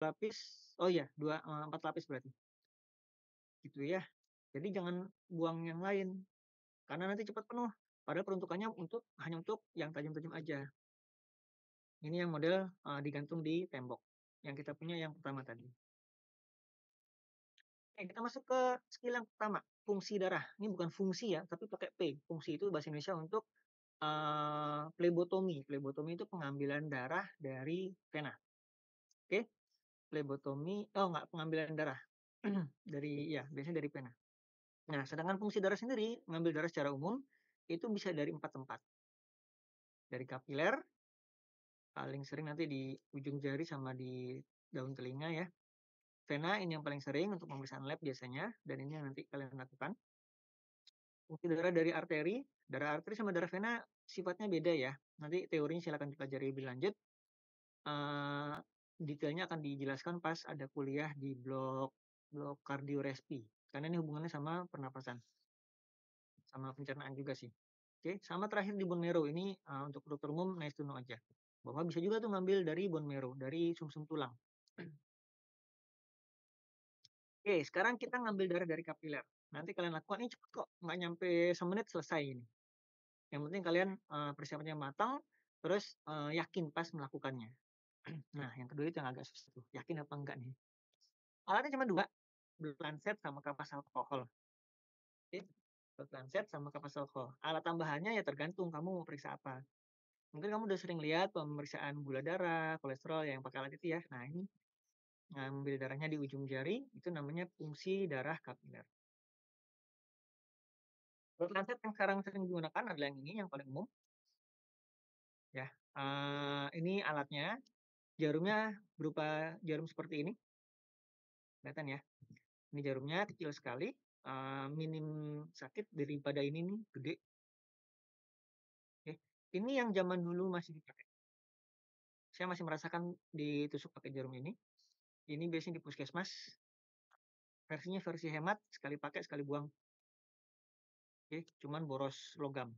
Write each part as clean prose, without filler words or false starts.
lapis, oh iya 4 lapis berarti, gitu ya. Jadi jangan buang yang lain, karena nanti cepat penuh, padahal peruntukannya hanya untuk yang tajam-tajam aja. Ini yang model, digantung di tembok, yang kita punya yang pertama tadi. Oke, kita masuk ke skill yang pertama, fungsi darah. Ini bukan fungsi ya, tapi pakai P. Fungsi itu bahasa Indonesia untuk, plebotomi. Plebotomi itu pengambilan darah dari vena, oke? Plebotomi oh enggak, pengambilan darah, biasanya dari vena. Nah, sedangkan fungsi darah sendiri, mengambil darah secara umum, itu bisa dari 4 tempat. Dari kapiler, paling sering nanti di ujung jari sama di daun telinga ya. Vena ini yang paling sering untuk pemeriksaan lab biasanya, dan ini yang nanti kalian lakukan. Fungsi darah dari arteri, darah arteri sama darah vena sifatnya beda ya. Nanti teorinya silakan dipelajari lebih lanjut. Detailnya akan dijelaskan pas ada kuliah di blok blok kardiorespi, karena ini hubungannya sama pernapasan, sama pencernaan juga sih. Oke, sama terakhir di bone marrow ini, untuk dokter umum nice to know aja, bahwa bisa juga tuh ngambil dari bone marrow, dari sumsum tulang. Oke, sekarang kita ngambil darah dari kapiler. Nanti kalian lakukan, ini cepet kok, nggak nyampe semenit selesai ini. Yang penting kalian, persiapannya matang, terus, yakin pas melakukannya. Nah, yang kedua itu yang agak susah tuh, yakin apa enggak nih. Alatnya cuma 2, blood lancet sama kapas alkohol. Oke, blood lancet sama kapas alkohol. Alat tambahannya ya tergantung kamu mau periksa apa. Mungkin kamu udah sering lihat pemeriksaan gula darah, kolesterol yang pakai alat itu ya. Nah, ini ngambil darahnya di ujung jari, itu namanya fungsi darah kapiler. Blood lancet yang sekarang sering digunakan adalah yang ini, yang paling umum, ya. Ini alatnya, jarumnya berupa jarum seperti ini, kelihatan ya. Ini jarumnya kecil sekali, minim sakit daripada ini nih, gede. Oke, ini yang zaman dulu masih dipakai. Saya masih merasakan ditusuk pakai jarum ini. Ini biasanya di puskesmas, versinya versi hemat, sekali pakai sekali buang. Oke, cuman boros logam.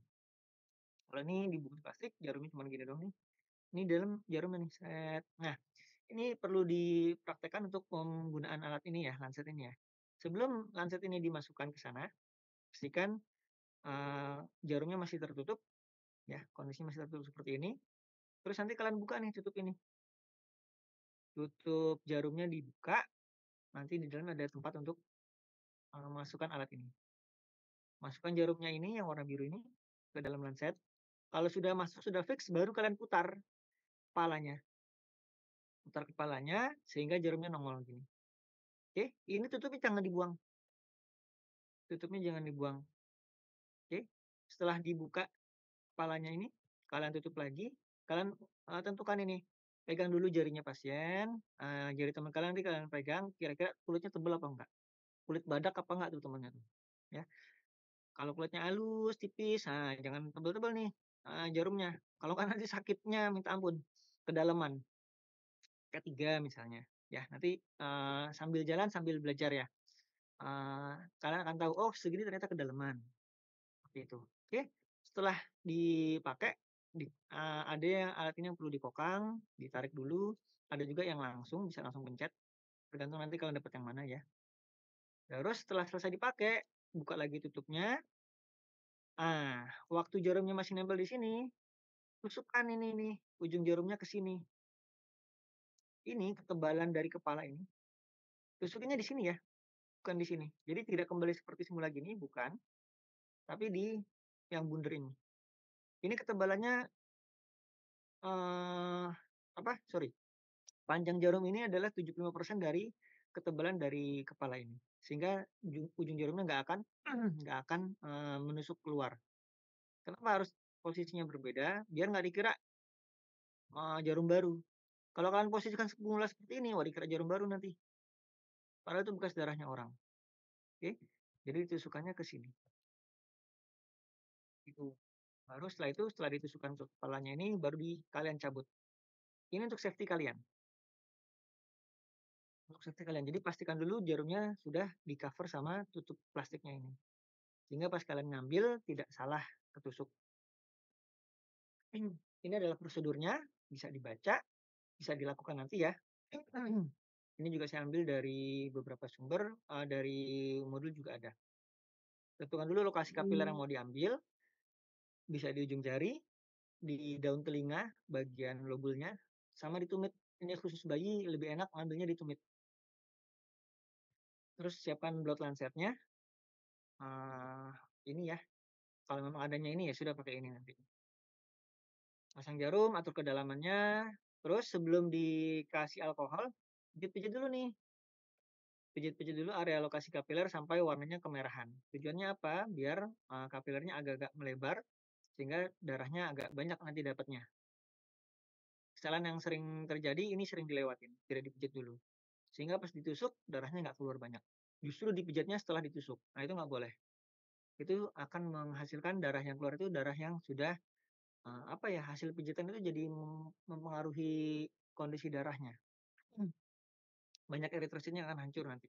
Kalau ini dibungkus plastik, jarumnya cuma gini doang nih. Ini dalam jarumnya nih, set. Nah, ini perlu dipraktekkan untuk penggunaan alat ini ya, lancet ini ya. Sebelum lancet ini dimasukkan ke sana, pastikan, jarumnya masih tertutup, ya, kondisinya masih tertutup seperti ini. Terus nanti kalian buka nih, tutup ini. Tutup jarumnya dibuka, nanti di dalam ada tempat untuk, masukkan alat ini. Masukkan jarumnya ini yang warna biru ini ke dalam lancet. Kalau sudah masuk, sudah fix, baru kalian putar kepalanya. Putar kepalanya sehingga jarumnya nongol gini. Oke, ini tutupnya jangan dibuang. Tutupnya jangan dibuang. Oke, setelah dibuka kepalanya ini, kalian tutup lagi, kalian, tentukan ini, pegang dulu jarinya pasien, jari teman kalian nanti kalian pegang, kira-kira kulitnya tebal apa enggak, kulit badak apa enggak tuh temennya tuh, ya. Kalau kulitnya halus, tipis, jangan tebel-tebel nih, jarumnya. Kalau kan nanti sakitnya minta ampun, kedalaman, K3 misalnya. Ya, nanti, sambil jalan sambil belajar ya, kalian akan tahu, oh segini ternyata kedalaman, seperti itu. Oke, setelah dipakai, ada yang alat ini yang perlu dikokang, ditarik dulu, ada juga yang langsung, bisa langsung pencet, tergantung nanti kalian dapat yang mana ya. Terus setelah selesai dipakai, buka lagi tutupnya. Waktu jarumnya masih nempel di sini, tusukkan ini nih, ujung jarumnya ke sini. Ini ketebalan dari kepala ini, tusukinnya di sini ya, bukan di sini. Jadi tidak kembali seperti semula gini, bukan, tapi di yang bundar ini. Ini ketebalannya, eee, sorry, panjang jarum ini adalah 75% dari ketebalan dari kepala ini. Sehingga ujung jarumnya nggak akan nggak akan, menusuk keluar. Kenapa harus posisinya berbeda? Biar nggak dikira, jarum baru. Kalau kalian posisikan semula seperti ini, wah dikira jarum baru nanti. Padahal itu bekas darahnya orang. Oke, jadi ditusukannya ke sini. Itu. Baru setelah itu, setelah ditusukkan ke kepalanya ini, baru kalian cabut. Ini untuk safety kalian. Untuk safety kalian. Jadi pastikan dulu jarumnya sudah di-cover sama tutup plastiknya ini. Sehingga pas kalian ngambil tidak salah ketusuk. Ini adalah prosedurnya, bisa dibaca, bisa dilakukan nanti ya. Ini juga saya ambil dari beberapa sumber, dari modul juga ada. Tentukan dulu lokasi kapiler yang mau diambil, bisa di ujung jari, di daun telinga, bagian lobulnya, sama di tumit. Ini khusus bayi lebih enak ngambilnya di tumit. Terus siapkan blood lancetnya, eee, ini ya, kalau memang adanya ini ya sudah pakai ini nanti. Pasang jarum, atur kedalamannya, terus sebelum dikasih alkohol, pijit-pijit dulu nih, pijit-pijit dulu area lokasi kapiler sampai warnanya kemerahan. Tujuannya apa? Biar, kapilernya agak-agak melebar, sehingga darahnya agak banyak nanti dapatnya. Kesalahan yang sering terjadi ini sering dilewatin, tidak dipijit dulu. Sehingga pas ditusuk darahnya nggak keluar banyak. Justru dipijatnya setelah ditusuk. Nah itu nggak boleh. Itu akan menghasilkan darah yang keluar itu darah yang sudah, apa ya, hasil pijitan itu jadi mempengaruhi kondisi darahnya. Hmm. Banyak eritrositnya akan hancur nanti.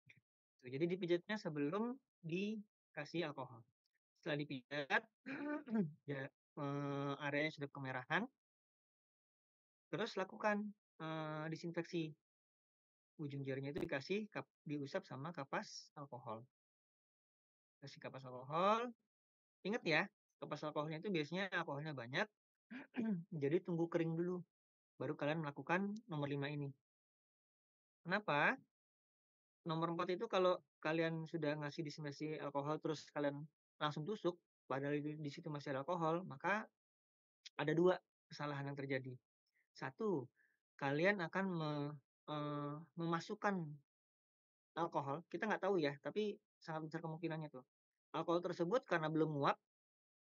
Gitu. Jadi dipijatnya sebelum dikasih alkohol. Setelah dipijat, ya, areanya sudah kemerahan, terus lakukan, disinfeksi. Ujung jarinya itu dikasih diusap sama kapas alkohol. Kasih kapas alkohol, ingat ya, kapas alkoholnya itu biasanya alkoholnya banyak, jadi tunggu kering dulu, baru kalian melakukan nomor 5 ini. Kenapa? Nomor 4 itu kalau kalian sudah ngasih disinfeksi alkohol terus kalian langsung tusuk, padahal di situ masih ada alkohol, maka ada 2 kesalahan yang terjadi. Satu, kalian akan memasukkan alkohol, kita nggak tahu ya, tapi sangat besar kemungkinannya tuh. Alkohol tersebut karena belum nguap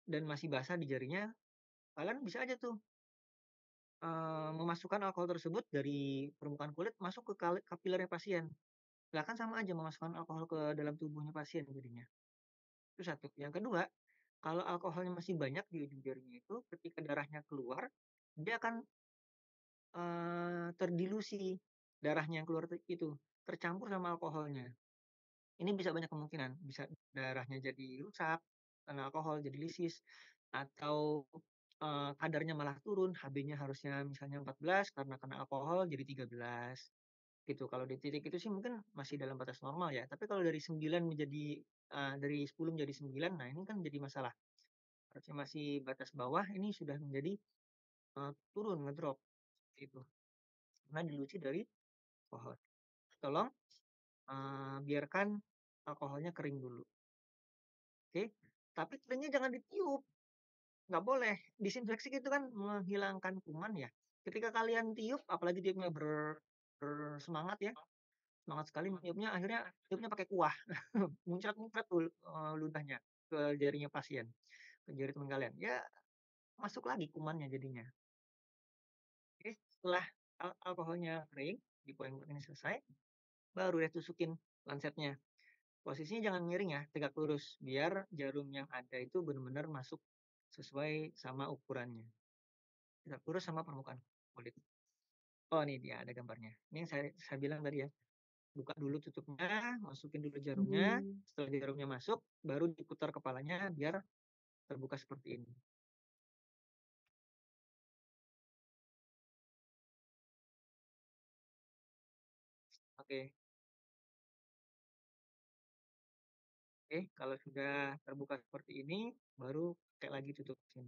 dan masih basah di jarinya, kalian bisa aja tuh, memasukkan alkohol tersebut dari permukaan kulit masuk ke kapilernya pasien. Lah kan sama aja memasukkan alkohol ke dalam tubuhnya pasien jadinya. Itu satu. Yang kedua, kalau alkoholnya masih banyak di ujung jarinya itu, ketika darahnya keluar, dia akan, terdilusi darahnya yang keluar itu, tercampur sama alkoholnya. Ini bisa banyak kemungkinan, bisa darahnya jadi rusak karena alkohol, jadi lisis, atau, kadarnya malah turun, HB-nya harusnya misalnya 14 karena kena alkohol jadi 13, gitu. Kalau di titik itu sih mungkin masih dalam batas normal ya, tapi kalau dari 9 menjadi dari 10 menjadi 9, nah ini kan jadi masalah. Harusnya masih batas bawah, ini sudah menjadi, turun, ngedrop, gitu. Karena diluci dari alkohol. Tolong, biarkan alkoholnya kering dulu, oke? Tapi keringnya jangan ditiup. Nggak boleh, disinfeksi itu kan menghilangkan kuman ya. Ketika kalian tiup, apalagi tiupnya bersemangat ya, semangat sekali meniupnya, akhirnya tiupnya pakai kuah, muncrat-muncrat tuh, ludahnya ke jarinya pasien, ke jari teman kalian. Ya masuk lagi kumannya jadinya. Oke, setelah alkoholnya kering, di poin ini selesai, baru deh tusukin lansetnya. Posisinya jangan miring ya, tegak lurus, biar jarum yang ada itu benar-benar masuk sesuai sama ukurannya. Tegak lurus sama permukaan kulit. Oh, ini dia ada gambarnya. Ini yang saya bilang tadi ya, buka dulu tutupnya, masukin dulu jarumnya, setelah jarumnya masuk, baru diputar kepalanya biar terbuka seperti ini. Oke, oke, kalau sudah terbuka seperti ini, baru pakai lagi tutup sini.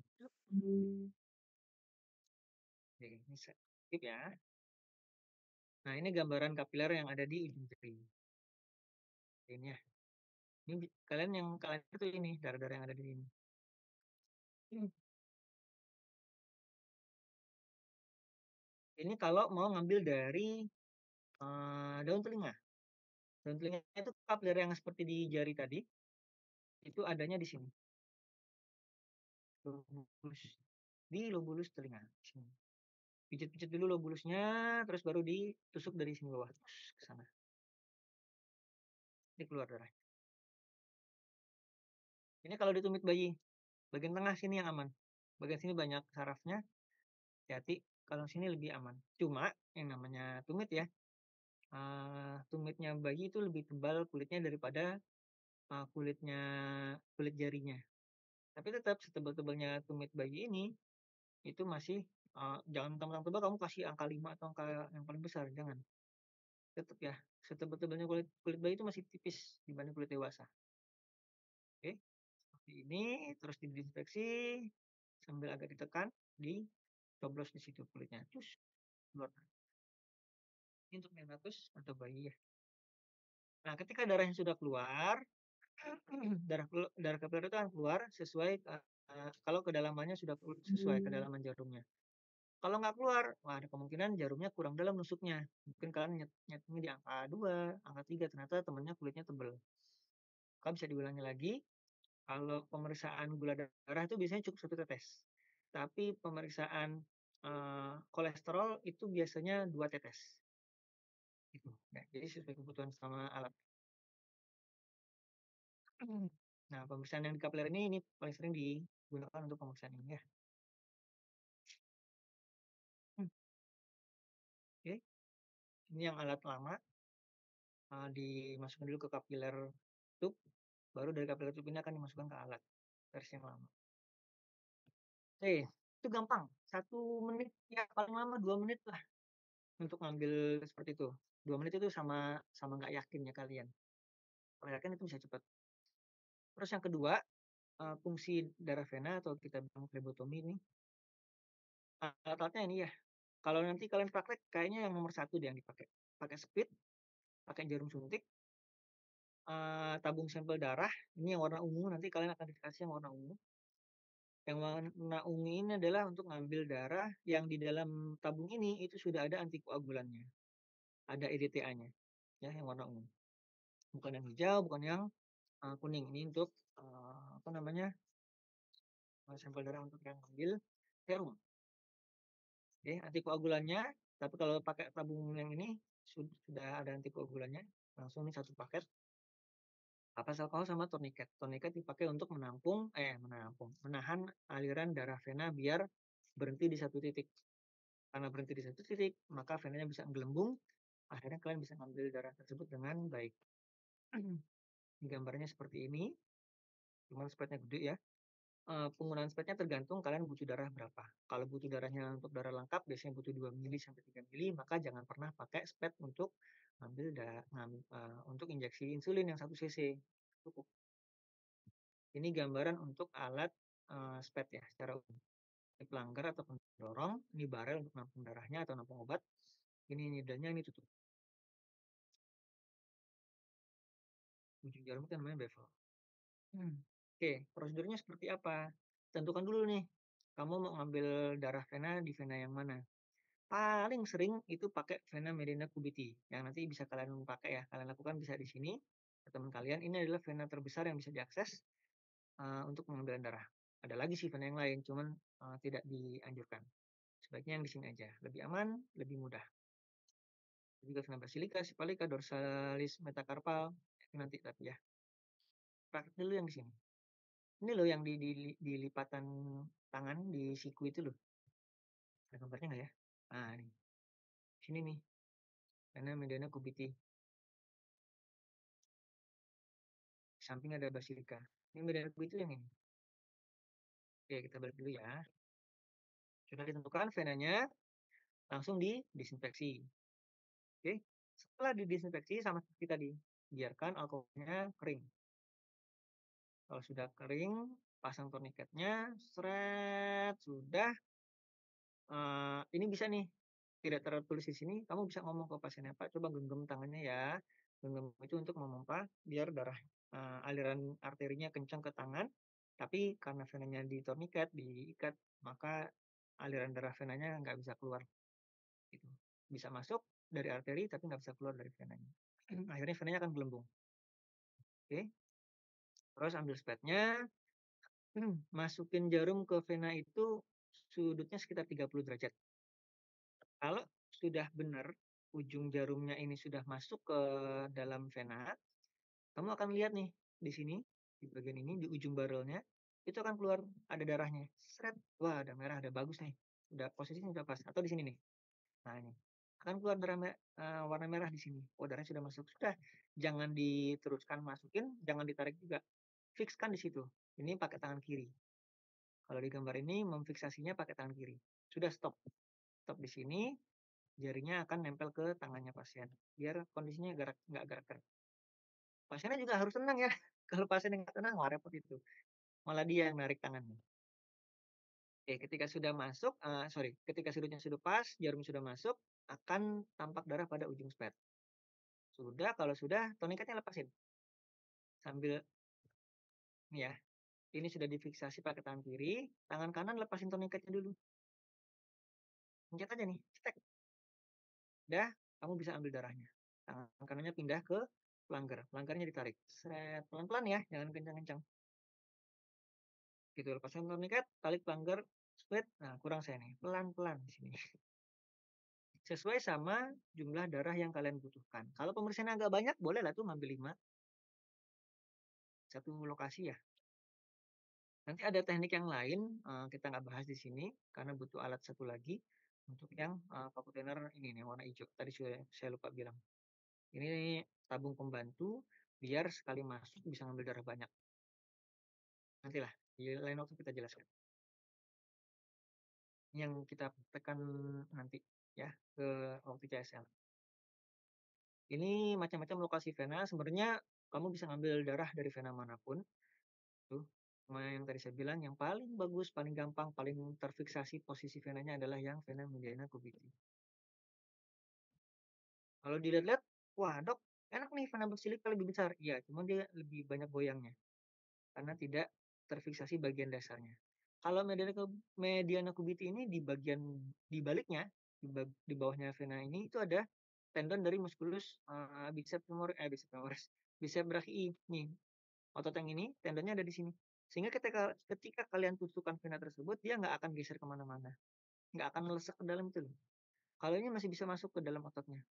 Oke, ini saya tip ya. Nah, ini gambaran kapiler yang ada di ujung jari. Ini ya. Ini kalian yang kalian itu ini darah-darah yang ada di sini. Hmm. Ini kalau mau ngambil dari daun telinga. Daun telinga itu kapiler yang seperti di jari tadi, itu adanya di sini. Lobulus, di lobulus telinga. Sini. Pijit-pijit dulu lobulusnya, terus baru ditusuk dari sini bawah, terus ke sana. Ini keluar darah. Ini kalau ditumit bayi, bagian tengah sini yang aman. Bagian sini banyak sarafnya, hati-hati. Kalau sini lebih aman. Cuma yang namanya tumit ya, tumitnya bayi itu lebih tebal kulitnya daripada kulit jarinya. Tapi tetap setebal-tebalnya tumit bayi ini, itu masih, jangan mentang-mentang tebal kamu kasih angka 5 atau angka yang paling besar, jangan. tetap ya, setebel-tebelnya kulit kulit bayi itu masih tipis dibanding kulit dewasa. Oke, seperti ini, terus didesinfeksi sambil agak ditekan, dicoblos di situ kulitnya, cus, keluar. Ini untuk neonatus atau bayi ya. Nah, ketika darahnya sudah keluar, darah kapilere itu akan keluar sesuai, kalau kedalamannya sudah sesuai kedalaman jarumnya. Kalau nggak keluar, wah ada kemungkinan jarumnya kurang dalam nusuknya. Mungkin kalian nyetnya di angka 2, angka 3, ternyata temennya kulitnya tebel. Maka bisa diulangi lagi, kalau pemeriksaan gula darah itu biasanya cukup 1 tetes. Tapi pemeriksaan, kolesterol itu biasanya 2 tetes, gitu. Nah, jadi sesuai kebutuhan sama alat. Nah, pemeriksaan yang di kapler ini paling sering digunakan untuk pemeriksaan ini ya. Hmm, oke, ini yang alat lama, dimasukkan dulu ke kapiler tube, baru dari kapiler tube ini akan dimasukkan ke alat, versi yang lama. Oke, itu gampang, 1 menit ya paling lama 2 menit lah untuk ngambil seperti itu. 2 menit itu sama sama nggak yakinnya kalian. Kalau yakin itu bisa cepat. Terus yang kedua, fungsi darah vena atau kita bilang flebotomi ini, alat-alatnya ini ya, kalau nanti kalian praktek kayaknya yang nomor 1 deh yang dipakai. Pakai speed, pakai jarum suntik, tabung sampel darah, ini yang warna ungu, nanti kalian akan dikasih yang warna ungu. Yang warna ungu ini adalah untuk ngambil darah yang di dalam tabung ini itu sudah ada antikoagulannya, ada EDTA-nya, ya yang warna ungu. Bukan yang hijau, bukan yang, kuning. Ini untuk, apa namanya, sampel darah untuk yang ngambil serum. Oke, antikoagulannya, tapi kalau pakai tabung yang ini sudah ada antikoagulannya, langsung ini 1 paket. Kapas alkohol sama tourniquet. Tourniquet dipakai untuk menahan aliran darah vena biar berhenti di satu titik. Karena berhenti di satu titik, maka venanya bisa menggelembung, akhirnya kalian bisa ngambil darah tersebut dengan baik. Gambarnya seperti ini, cuman spetnya gede ya. Penggunaan spetnya tergantung kalian butuh darah berapa. Kalau butuh darahnya untuk darah lengkap biasanya butuh 2 mili sampai 3 mili, maka jangan pernah pakai spet untuk untuk injeksi insulin yang 1 cc. Cukup. Ini gambaran untuk alat, spet ya secara umum. Ini pelanggar atau pendorong, ini barel untuk nampung darahnya atau nampung obat, ini needle-nya, ini tutup. Ujung jarum itu namanya bevel. Oke, prosedurnya seperti apa? Tentukan dulu nih, kamu mau ngambil darah vena di vena yang mana. Paling sering itu pakai vena mediana cubiti, yang nanti bisa kalian pakai ya, kalian lakukan bisa di sini, ke teman kalian. Ini adalah vena terbesar yang bisa diakses, untuk pengambilan darah. Ada lagi sih vena yang lain, cuman, tidak dianjurkan. Sebaiknya yang di sini aja, lebih aman, lebih mudah. Juga vena basilika, sipalika, dorsalis, metacarpal, itu nanti tapi ya. Praktek dulu yang di sini. Ini loh yang di lipatan tangan di siku itu loh. Ada gambarnya nggak ya? Nah, nih. Sini nih. Vena mediana cubiti. Di samping ada basilika. Ini mediana cubiti yang ini. Oke, kita balik dulu ya. Sudah ditentukan venanya, langsung didesinfeksi. Oke. Setelah didesinfeksi sama seperti tadi, biarkan alkoholnya kering. Kalau sudah kering, pasang tourniquetnya, seret, sudah. Ini bisa nih, tidak tertulis di sini, kamu bisa ngomong ke pasiennya, "Pak, coba genggam tangannya ya." Genggam itu untuk memompa biar darah, aliran arterinya kencang ke tangan, tapi karena venanya di tourniquet, diikat, maka aliran darah venanya nggak bisa keluar, gitu. Bisa masuk dari arteri, tapi nggak bisa keluar dari venanya. Akhirnya venanya akan gelembung. Oke, terus ambil spetnya, masukin jarum ke vena itu sudutnya sekitar 30 derajat. Kalau sudah benar, ujung jarumnya ini sudah masuk ke dalam vena, kamu akan lihat nih, di sini, di bagian ini, di ujung barrelnya, itu akan keluar ada darahnya, seret, wah ada merah, ada bagus nih, udah posisinya udah pas, atau di sini nih. Nah ini, akan keluar darah warna merah di sini. Oh darahnya sudah masuk, sudah, jangan diteruskan masukin, jangan ditarik juga, fikskan di situ. Ini pakai tangan kiri. Kalau di gambar ini memfiksasinya pakai tangan kiri. Sudah stop, stop di sini. jarinya akan nempel ke tangannya pasien, biar kondisinya nggak gerak-gerak. Pasiennya juga harus tenang ya, kalau pasiennya nggak tenang, wah repot itu, malah dia yang narik tangannya. Oke, ketika sudah masuk, ketika sudutnya sudah pas, jarum sudah masuk, akan tampak darah pada ujung spet. Sudah, kalau sudah, tourniquetnya lepasin. Sambil nih ya, ini sudah difiksasi pakai tangan kiri, tangan kanan lepasin tourniquetnya dulu. Pencet aja nih, cetek. Udah, kamu bisa ambil darahnya. Tangan kanannya pindah ke pelanggar, pelanggarnya ditarik. Seret, pelan-pelan ya, jangan kencang-kencang. Gitu, lepaskan tourniquet, tarik pelanggar, split. Nah, kurang saya nih, pelan-pelan di sini. Sesuai sama jumlah darah yang kalian butuhkan. Kalau pemeriksaannya agak banyak, boleh lah tuh ngambil 5, satu lokasi ya. Nanti ada teknik yang lain, kita nggak bahas di sini, karena butuh alat satu lagi, untuk yang, vacuum ini nih, warna hijau, tadi sudah saya lupa bilang. Ini tabung pembantu, biar sekali masuk bisa ngambil darah banyak. Nantilah, di lain waktu kita jelaskan. Yang kita tekan nanti ya, ke waktu CSL. Ini macam-macam lokasi vena, sebenarnya kamu bisa ngambil darah dari vena manapun, tuh. Cuma yang tadi saya bilang yang paling bagus, paling gampang, paling terfiksasi posisi venanya adalah yang vena mediana cubitis. Kalau dilihat-lihat, wah dok, enak nih vena basilika lebih besar. Iya, cuma dia lebih banyak goyangnya, karena tidak terfiksasi bagian dasarnya. Kalau mediana cubitis ini di bagian di baliknya, di bawahnya vena ini itu ada tendon dari musculus bicep brachii. Nih, otot yang ini tendonnya ada di sini. Sehingga ketika kalian tusukkan vena tersebut, dia nggak akan geser kemana-mana, nggak akan melesek ke dalam itu loh. Kalau ini masih bisa masuk ke dalam ototnya.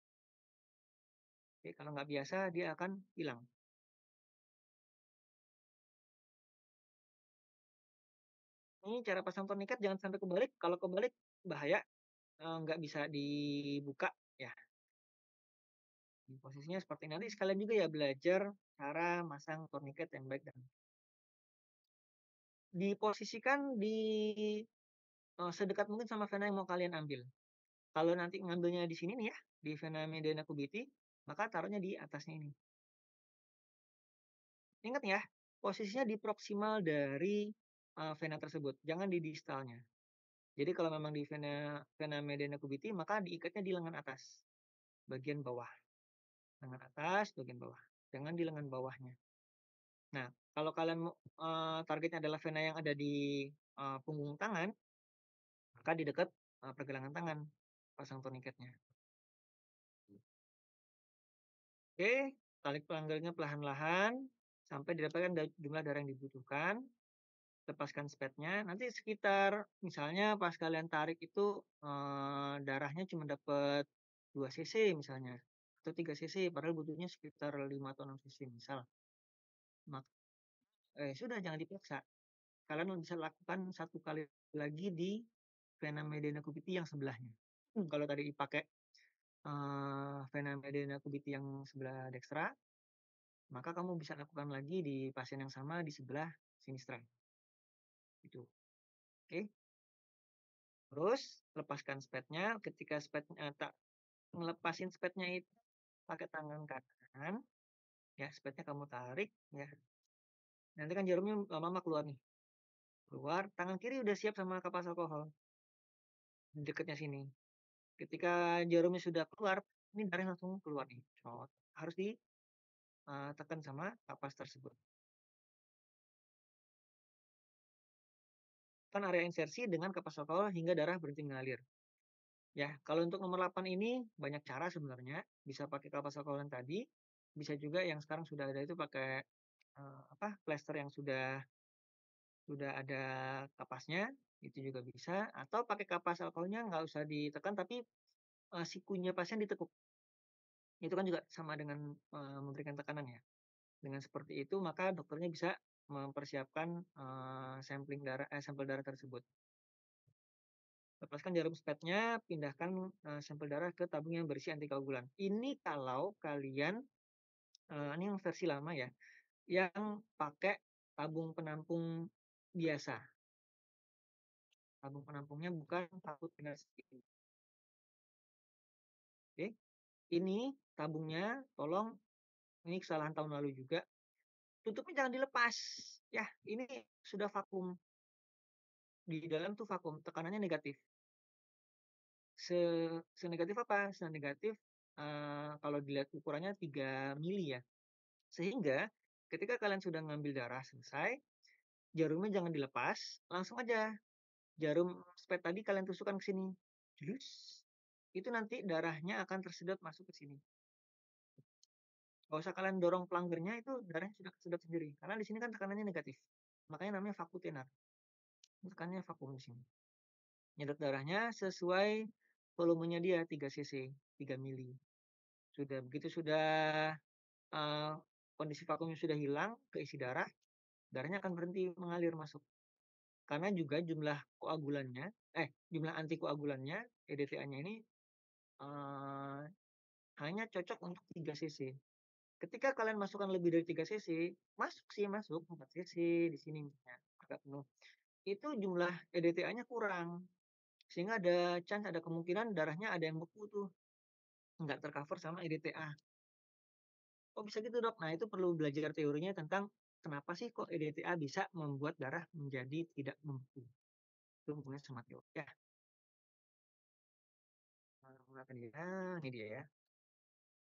Oke, kalau nggak biasa dia akan hilang. Ini cara pasang tourniquet jangan sampai kebalik. Kalau kebalik bahaya, nggak bisa dibuka ya. Posisinya seperti ini. Nanti sekalian juga ya belajar cara masang tourniquet yang baik dan diposisikan di sedekat mungkin sama vena yang mau kalian ambil. Kalau nanti ngambilnya di sini nih ya, di vena mediana cubitis, maka taruhnya di atasnya ini. Ingat ya, posisinya di proksimal dari vena tersebut, jangan di distalnya. Jadi kalau memang di vena vena mediana cubitis, maka diikatnya di lengan atas, bagian bawah. Lengan atas, bagian bawah. Jangan di lengan bawahnya. Nah, kalau kalian targetnya adalah vena yang ada di punggung tangan, maka di dekat pergelangan tangan pasang tourniquetnya. Oke, tarik pelanggarnya perlahan-lahan sampai didapatkan jumlah darah yang dibutuhkan. Lepaskan spetnya. Nanti sekitar misalnya pas kalian tarik itu darahnya cuma dapat 2 cc misalnya atau 3 cc padahal butuhnya sekitar 5 atau 6 cc misal. Sudah jangan dipaksa. Kalian bisa lakukan satu kali lagi di vena mediana cubitis yang sebelahnya. Kalau tadi dipakai vena mediana cubitis yang sebelah dekstra, maka kamu bisa lakukan lagi di pasien yang sama di sebelah sinistra. Itu. Oke. Terus lepaskan spetnya. Ketika spetnya tak ngelepasin spetnya itu pakai tangan kanan, ya spetnya kamu tarik, ya. Nanti kan jarumnya lama-lama keluar nih. Keluar, tangan kiri udah siap sama kapas alkohol. Di dekatnya sini. Ketika jarumnya sudah keluar, ini darah langsung keluar nih. Harus ditekan sama kapas tersebut. Kan area insersi dengan kapas alkohol hingga darah berhenti mengalir. Ya, kalau untuk nomor 8 ini banyak cara sebenarnya. Bisa pakai kapas alkohol yang tadi, bisa juga yang sekarang sudah ada itu pakai plester yang sudah ada kapasnya, itu juga bisa. Atau pakai kapas alkoholnya nggak usah ditekan, tapi sikunya pasien ditekuk. Itu kan juga sama dengan memberikan tekanan ya. Dengan seperti itu maka dokternya bisa mempersiapkan sampel darah tersebut. Lepaskan jarum spetnya, pindahkan sampel darah ke tabung yang berisi antikoagulan. Ini kalau kalian ini yang versi lama ya, yang pakai tabung penampung biasa. Tabung penampungnya bukan tabung energi. Oke, ini tabungnya tolong, ini kesalahan tahun lalu juga, tutupnya jangan dilepas. Ya, ini sudah vakum, di dalam tuh vakum, tekanannya negatif. Se Senegatif apa? Senegatif, kalau dilihat ukurannya 3 mili ya. Sehingga ketika kalian sudah ngambil darah selesai, jarumnya jangan dilepas, langsung aja jarum spet tadi kalian tusukkan ke sini, jus, itu nanti darahnya akan tersedot masuk ke sini. Nggak usah kalian dorong plunggernya, itu darahnya sudah kesedot sendiri, karena di sini kan tekanannya negatif. Makanya namanya vakum tenar, tekanannya vakum di sini. Nyedot darahnya sesuai volumenya dia 3 cc, 3 mili. Sudah begitu sudah kondisi vakumnya sudah hilang, keisi darah, darahnya akan berhenti mengalir masuk. Karena juga jumlah antikoagulannya, EDTA-nya ini eh, hanya cocok untuk 3 cc. Ketika kalian masukkan lebih dari 3 cc, masuk 4 cc di sini misalnya, agak penuh. Itu jumlah EDTA-nya kurang. Sehingga ada kemungkinan darahnya ada yang beku tuh, nggak tercover sama EDTA. Oh bisa gitu dok? Nah itu perlu belajar teorinya tentang kenapa sih kok EDTA bisa membuat darah menjadi tidak membeku. Itu hubungannya sama teori. Ya, menggunakan dia. Nah, ini dia ya.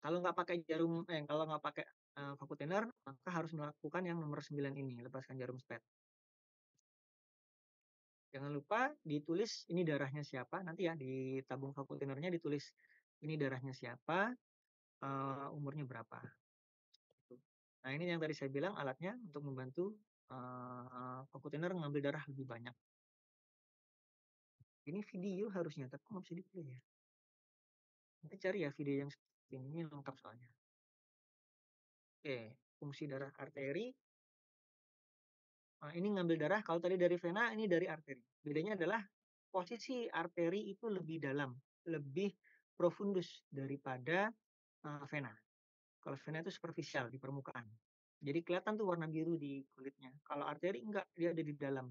Kalau nggak pakai vacuum thinner, maka harus melakukan yang nomor 9 ini, lepaskan jarum spet. Jangan lupa ditulis ini darahnya siapa, nanti ya di tabung vacuum thinnernya ditulis ini darahnya siapa, umurnya berapa. Gitu. Nah ini yang tadi saya bilang alatnya untuk membantu vacuum thinner mengambil darah lebih banyak. Ini video harusnya, tapi nggak bisa di-play ya. Nanti cari ya video yang seperti ini lengkap soalnya. Oke, fungsi darah arteri. Nah, ini ngambil darah, kalau tadi dari vena, ini dari arteri. Bedanya adalah posisi arteri itu lebih dalam, lebih profundus daripada vena. Kalau vena itu superficial di permukaan. Jadi kelihatan tuh warna biru di kulitnya. Kalau arteri enggak, dia ada di dalam.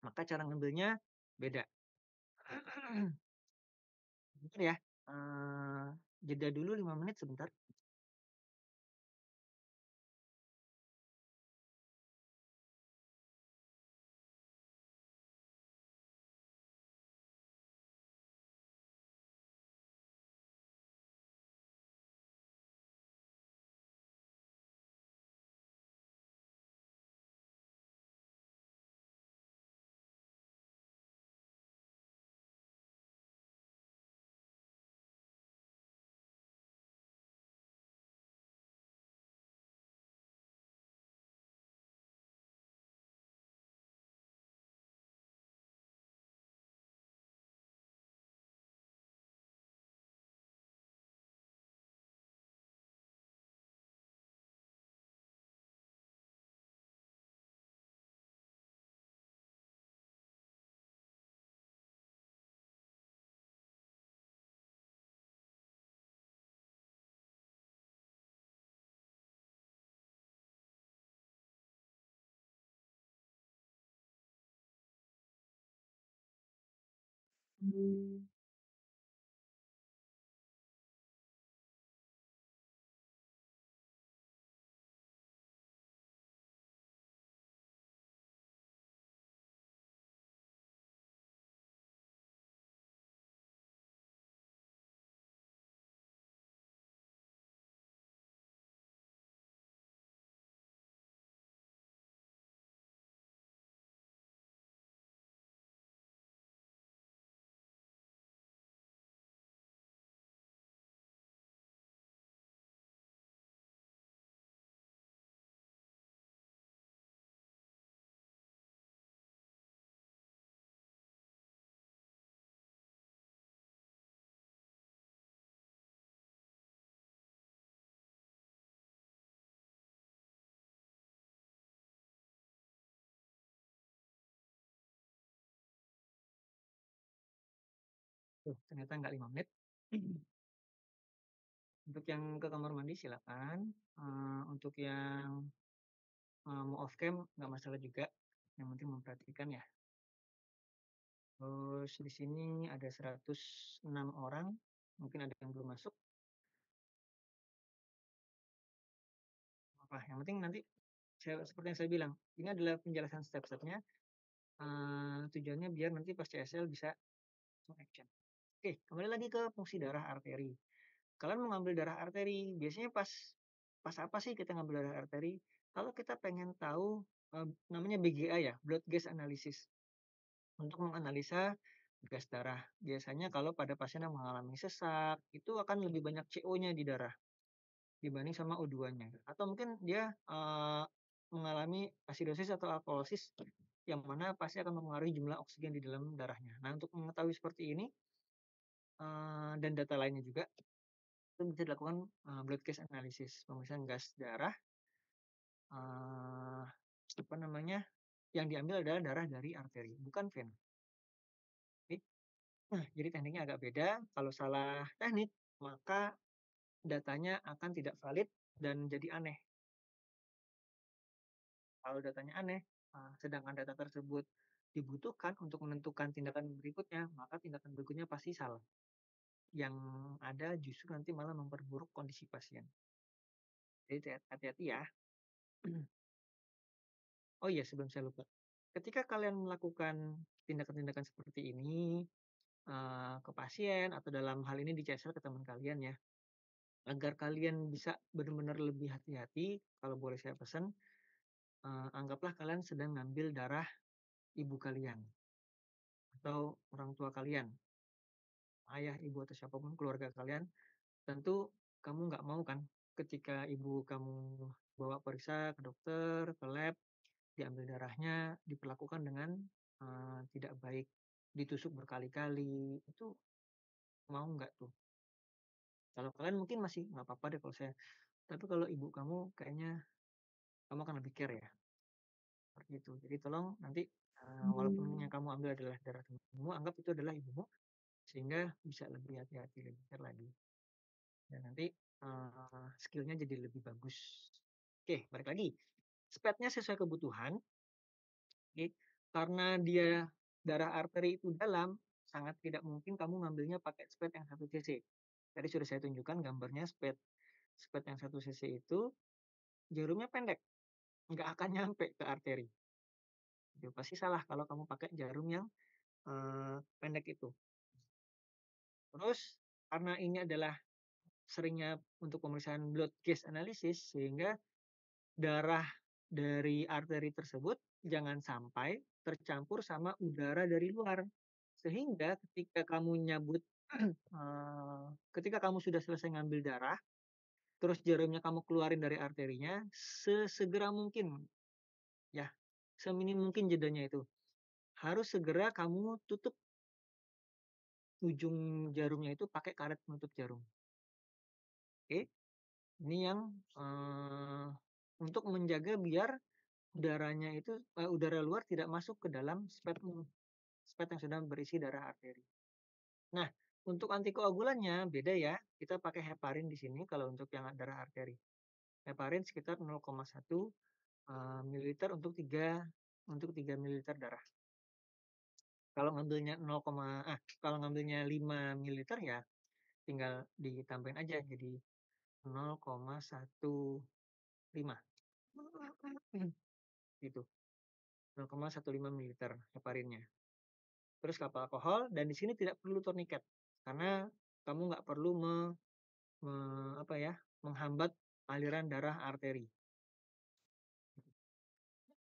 Maka cara ngambilnya beda. Bentar ya. Jeda dulu 5 menit sebentar. Tuh, ternyata nggak 5 menit. Untuk yang ke kamar mandi silakan. Untuk yang mau off cam nggak masalah juga. Yang penting memperhatikan ya. Terus di sini ada 106 orang. mungkin ada yang belum masuk, apa, yang penting nanti seperti yang saya bilang, ini adalah penjelasan step-stepnya, tujuannya biar nanti pas CSL bisa langsung action. Oke, kembali lagi ke fungsi darah arteri. Kalian mau ngambil darah arteri, biasanya pas pas apa sih kita ngambil darah arteri? Kalau kita pengen tahu, namanya BGA ya, blood gas analysis, untuk menganalisa gas darah. Biasanya kalau pada pasien yang mengalami sesak, itu akan lebih banyak CO-nya di darah dibanding sama O2-nya. Atau mungkin dia, mengalami asidosis atau alkalosis, yang mana pasti akan mempengaruhi jumlah oksigen di dalam darahnya. Nah, untuk mengetahui seperti ini, dan data lainnya juga, itu bisa dilakukan, blood gas analysis, pemeriksaan gas darah, eee, apa namanya, yang diambil adalah darah dari arteri, bukan vena. Oke. Nah, jadi tekniknya agak beda, kalau salah teknik, maka datanya akan tidak valid dan jadi aneh. Kalau datanya aneh, sedangkan data tersebut dibutuhkan untuk menentukan tindakan berikutnya, maka tindakan berikutnya pasti salah. Yang ada justru nanti malah memperburuk kondisi pasien. Jadi hati-hati ya. Oh iya, sebelum saya lupa. Ketika kalian melakukan tindakan-tindakan seperti ini, ke pasien atau dalam hal ini di CSR ke teman kalian ya, agar kalian bisa benar-benar lebih hati-hati, kalau boleh saya pesan, anggaplah kalian sedang ngambil darah ibu kalian atau orang tua kalian, ayah, ibu, atau siapapun keluarga kalian. Tentu kamu nggak mau kan ketika ibu kamu bawa periksa ke dokter, ke lab, diambil darahnya, diperlakukan dengan, tidak baik, ditusuk berkali-kali, itu mau nggak tuh? Kalau kalian mungkin masih nggak apa-apa deh kalau saya, tapi kalau ibu kamu kayaknya kamu akan lebih care ya, seperti itu. Jadi tolong nanti, walaupun yang kamu ambil adalah darah temanmu, anggap itu adalah ibumu, sehingga bisa lebih hati-hati, lebih care lagi. Dan nanti, skill jadi lebih bagus. Oke, balik lagi, sped-nya sesuai kebutuhan, oke, karena dia darah arteri itu dalam, sangat tidak mungkin kamu ngambilnya pakai sped yang 1 cc. Tadi sudah saya tunjukkan gambarnya sped sped yang 1 cc itu jarumnya pendek, nggak akan nyampe ke arteri. Itu pasti salah kalau kamu pakai jarum yang, pendek itu. Terus karena ini adalah seringnya untuk pemeriksaan blood gas analysis, sehingga darah dari arteri tersebut jangan sampai tercampur sama udara dari luar. Sehingga ketika kamu sudah selesai ngambil darah, terus jarumnya kamu keluarin dari arterinya, sesegera mungkin ya, seminim mungkin jedanya itu. Harus segera kamu tutup ujung jarumnya itu pakai karet penutup jarum. Oke, ini yang, untuk menjaga biar udara luar tidak masuk ke dalam sped yang sudah berisi darah arteri. Nah, untuk antikoagulannya beda ya, kita pakai heparin di sini kalau untuk yang darah arteri. Heparin sekitar 0,1, mililiter untuk 3 mililiter darah. Kalau ngambilnya kalau ngambilnya 5 mililiter ya tinggal ditambahin aja jadi 0,15 gitu, 0,15 mililiter heparinnya. Terus kapal alkohol, dan di sini tidak perlu tourniquet karena kamu nggak perlu me apa ya, menghambat aliran darah arteri.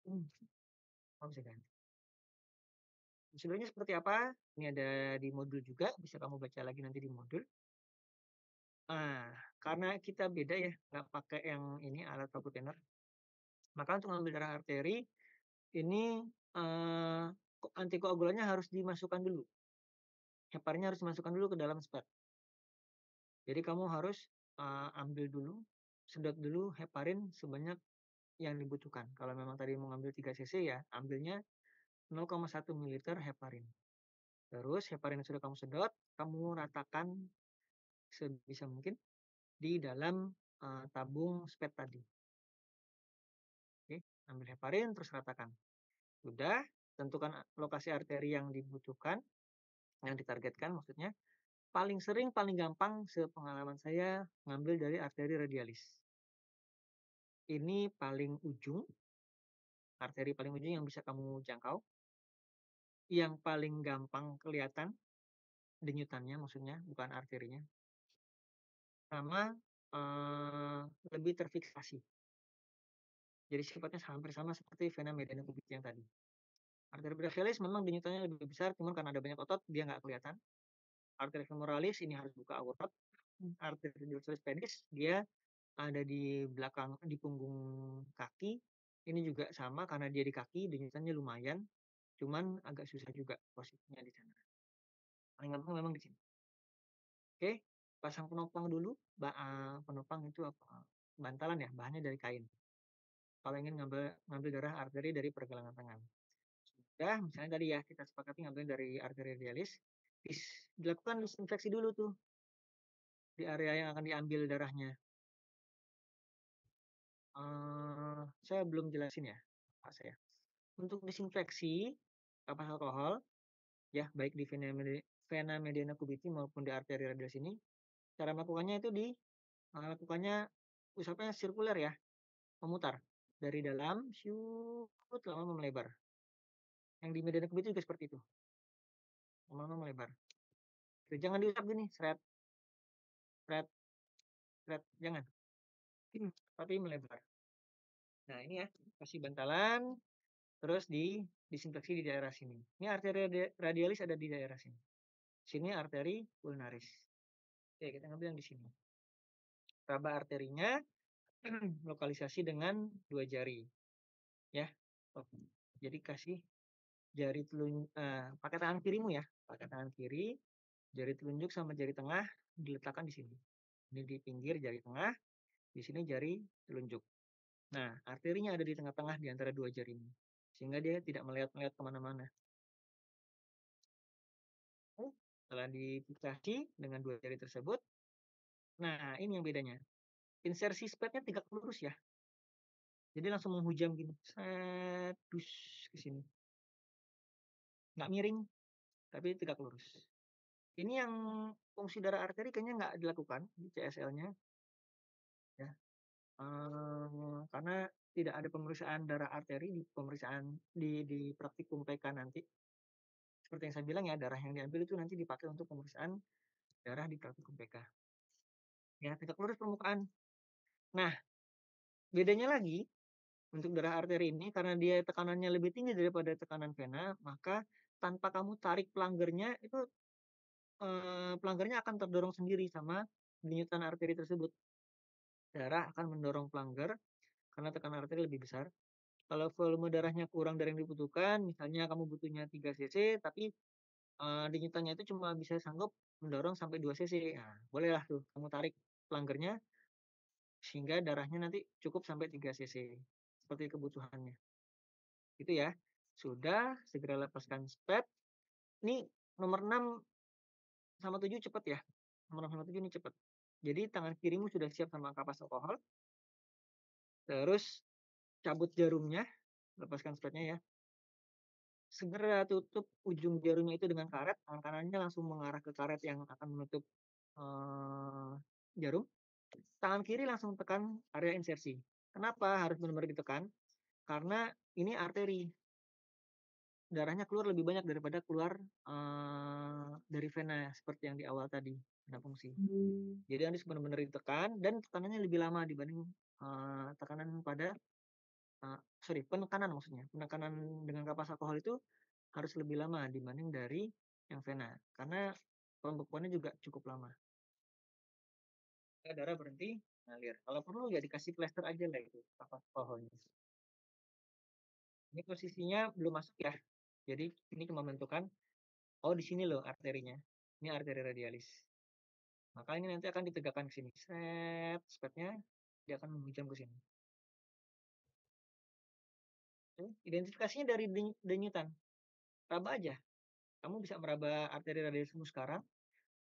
Mmm, bisa ganti. Prosedurnya seperti apa? Ini ada di modul juga, bisa kamu baca lagi nanti di modul. Nah, karena kita beda ya, nggak pakai yang ini alat baku tender, maka untuk ngambil darah arteri ini, eee, antikoagulannya harus dimasukkan dulu, heparinnya harus dimasukkan dulu ke dalam spad. Jadi kamu harus, ambil dulu, sedot dulu heparin sebanyak yang dibutuhkan. Kalau memang tadi mau ngambil 3 cc ya, ambilnya 0,1 mililiter heparin. Terus heparin yang sudah kamu sedot, kamu ratakan sebisa mungkin di dalam, tabung spad tadi. Oke, ambil heparin terus ratakan. Sudah, tentukan lokasi arteri yang dibutuhkan, yang ditargetkan maksudnya, paling sering, paling gampang sepengalaman saya ngambil dari arteri radialis. Ini paling ujung, arteri paling ujung yang bisa kamu jangkau, yang paling gampang kelihatan denyutannya maksudnya, bukan arterinya, sama, lebih terfiksasi. Jadi sifatnya hampir sama seperti vena mediana cubitus yang tadi. Arteri brachialis memang denyutannya lebih besar, cuman karena ada banyak otot dia nggak kelihatan. Arteri femoralis ini harus buka aurat. Arteri dorsalis pedis dia ada di belakang, di punggung kaki. Ini juga sama karena dia di kaki, denyutannya lumayan, cuman agak susah juga posisinya di sana. Paling gampang memang di sini. Oke, pasang penopang dulu. Penopang itu apa? Bantalan ya, bahannya dari kain. Kalau ingin ngambil ngambil darah arteri dari pergelangan tangan. Sudah, misalnya tadi ya kita sepakati ngambil dari arteri radialis, dilakukan disinfeksi dulu tuh di area yang akan diambil darahnya. Saya belum jelasin ya, Pak saya. Untuk disinfeksi kapas alkohol, ya baik di vena mediana cubitus maupun di arteri radialis ini, cara melakukannya itu lakukannya usapnya sirkuler ya, memutar dari dalam, syut, lama melebar. Yang di mediana cubitus juga seperti itu, lama-lama melebar. Jangan diusap gini, seret, seret, seret, jangan. Tapi melebar. Nah ini ya, kasih bantalan, terus disinfeksi di daerah sini. Ini arteri radialis ada di daerah sini. Sini arteri pulmonaris. Oke, kita ngambil yang di sini. Raba arterinya lokalisasi dengan 2 jari. Ya. Jadi kasih jari telunjuk, pakai tangan kirimu ya. Pakai tangan kiri, jari telunjuk sama jari tengah diletakkan di sini. Ini di pinggir jari tengah, di sini jari telunjuk. Nah, arterinya ada di tengah-tengah di antara 2 jari ini. Sehingga dia tidak melihat-melihat kemana-mana. Setelah dipikasi dengan 2 jari tersebut, nah ini yang bedanya. Insersi spetnya tegak lurus ya. Jadi langsung menghujam gini. Set, dus ke sini. Nggak miring, tapi tegak lurus. Ini yang fungsi darah arteri kayaknya nggak dilakukan di CSL-nya. Ya. Karena tidak ada pemeriksaan darah arteri di pemeriksaan di praktikum PK nanti. Seperti yang saya bilang ya, darah yang diambil itu nanti dipakai untuk pemeriksaan darah di praktikum PK. Ya, tegak lurus permukaan. Nah, bedanya lagi untuk darah arteri ini karena dia tekanannya lebih tinggi daripada tekanan vena, maka tanpa kamu tarik pelanggernya itu pelanggernya akan terdorong sendiri sama denyutan arteri tersebut. Darah akan mendorong pelanggar karena tekanan arteri lebih besar. Kalau volume darahnya kurang dari yang dibutuhkan, misalnya kamu butuhnya 3 cc, tapi denyutannya itu cuma bisa sanggup mendorong sampai 2 cc. Nah, bolehlah tuh kamu tarik pelanggernya sehingga darahnya nanti cukup sampai 3 cc. Seperti kebutuhannya. Itu ya. Sudah, segera lepaskan spet. Ini nomor 6 sama 7 cepat ya. Nomor 6 sama 7 ini cepat. Jadi tangan kirimu sudah siap sama kapas alkohol. Terus cabut jarumnya, lepaskan spetnya ya. Segera tutup ujung jarumnya itu dengan karet, tangan kanannya langsung mengarah ke karet yang akan menutup jarum. Tangan kiri langsung tekan area insersi. Kenapa harus benar-benar ditekan? Karena ini arteri. Darahnya keluar lebih banyak daripada keluar dari vena seperti yang di awal tadi, vena fungsi. Jadi harus benar-benar ditekan dan tekanannya lebih lama dibanding tekanan pada penekanan maksudnya. Penekanan dengan kapas alkohol itu harus lebih lama dibanding dari yang vena karena pembekuannya juga cukup lama. Darah berhenti ngalir. Kalau perlu ya dikasih plester aja lah itu kapas alkoholnya. Ini posisinya belum masuk ya. Jadi ini cuma menentukan oh di sini loh arterinya. Ini arteri radialis. Maka ini nanti akan ditegakkan ke sini. Set, spetnya dia akan menghujam ke sini. Identifikasinya dari denyutan. Raba aja. Kamu bisa meraba arteri radialismu sekarang,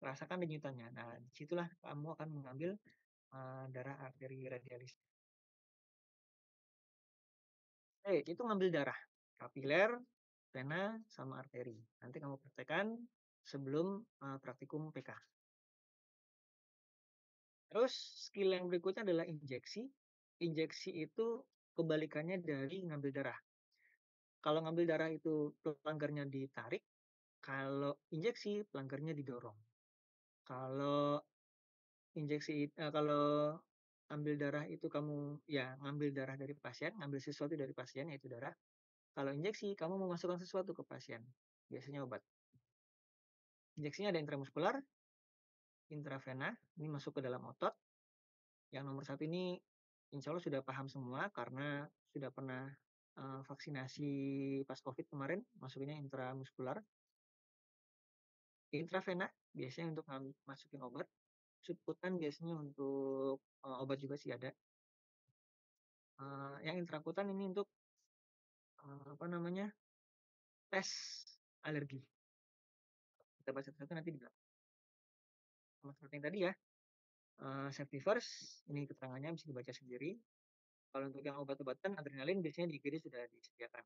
rasakan denyutannya. Nah, disitulah kamu akan mengambil darah arteri radialis. Itu ngambil darah kapiler, vena, sama arteri. Nanti kamu praktekkan sebelum, praktikum PK. Terus skill yang berikutnya adalah injeksi. Injeksi itu kebalikannya dari ngambil darah. Kalau ngambil darah itu pelanggarnya ditarik, kalau injeksi pelanggarnya didorong. Kalau kalau ambil darah itu kamu ya ngambil darah dari pasien, ngambil sesuatu dari pasien yaitu darah. Kalau injeksi kamu memasukkan sesuatu ke pasien, biasanya obat. Injeksinya ada intramuskular, intravena, ini masuk ke dalam otot. Yang nomor satu ini insya Allah sudah paham semua karena sudah pernah vaksinasi pas COVID kemarin, masuknya intramuskular. Intravena biasanya untuk masukin obat. Subkutan biasanya untuk obat juga sih ada. Yang intrakutan ini untuk apa namanya tes alergi. Kita baca satu nanti di belakang. Sama seperti yang tadi ya, safety first, ini keterangannya bisa dibaca sendiri. Kalau untuk yang obat-obatan, adrenalin biasanya di IGD sudah disediakan.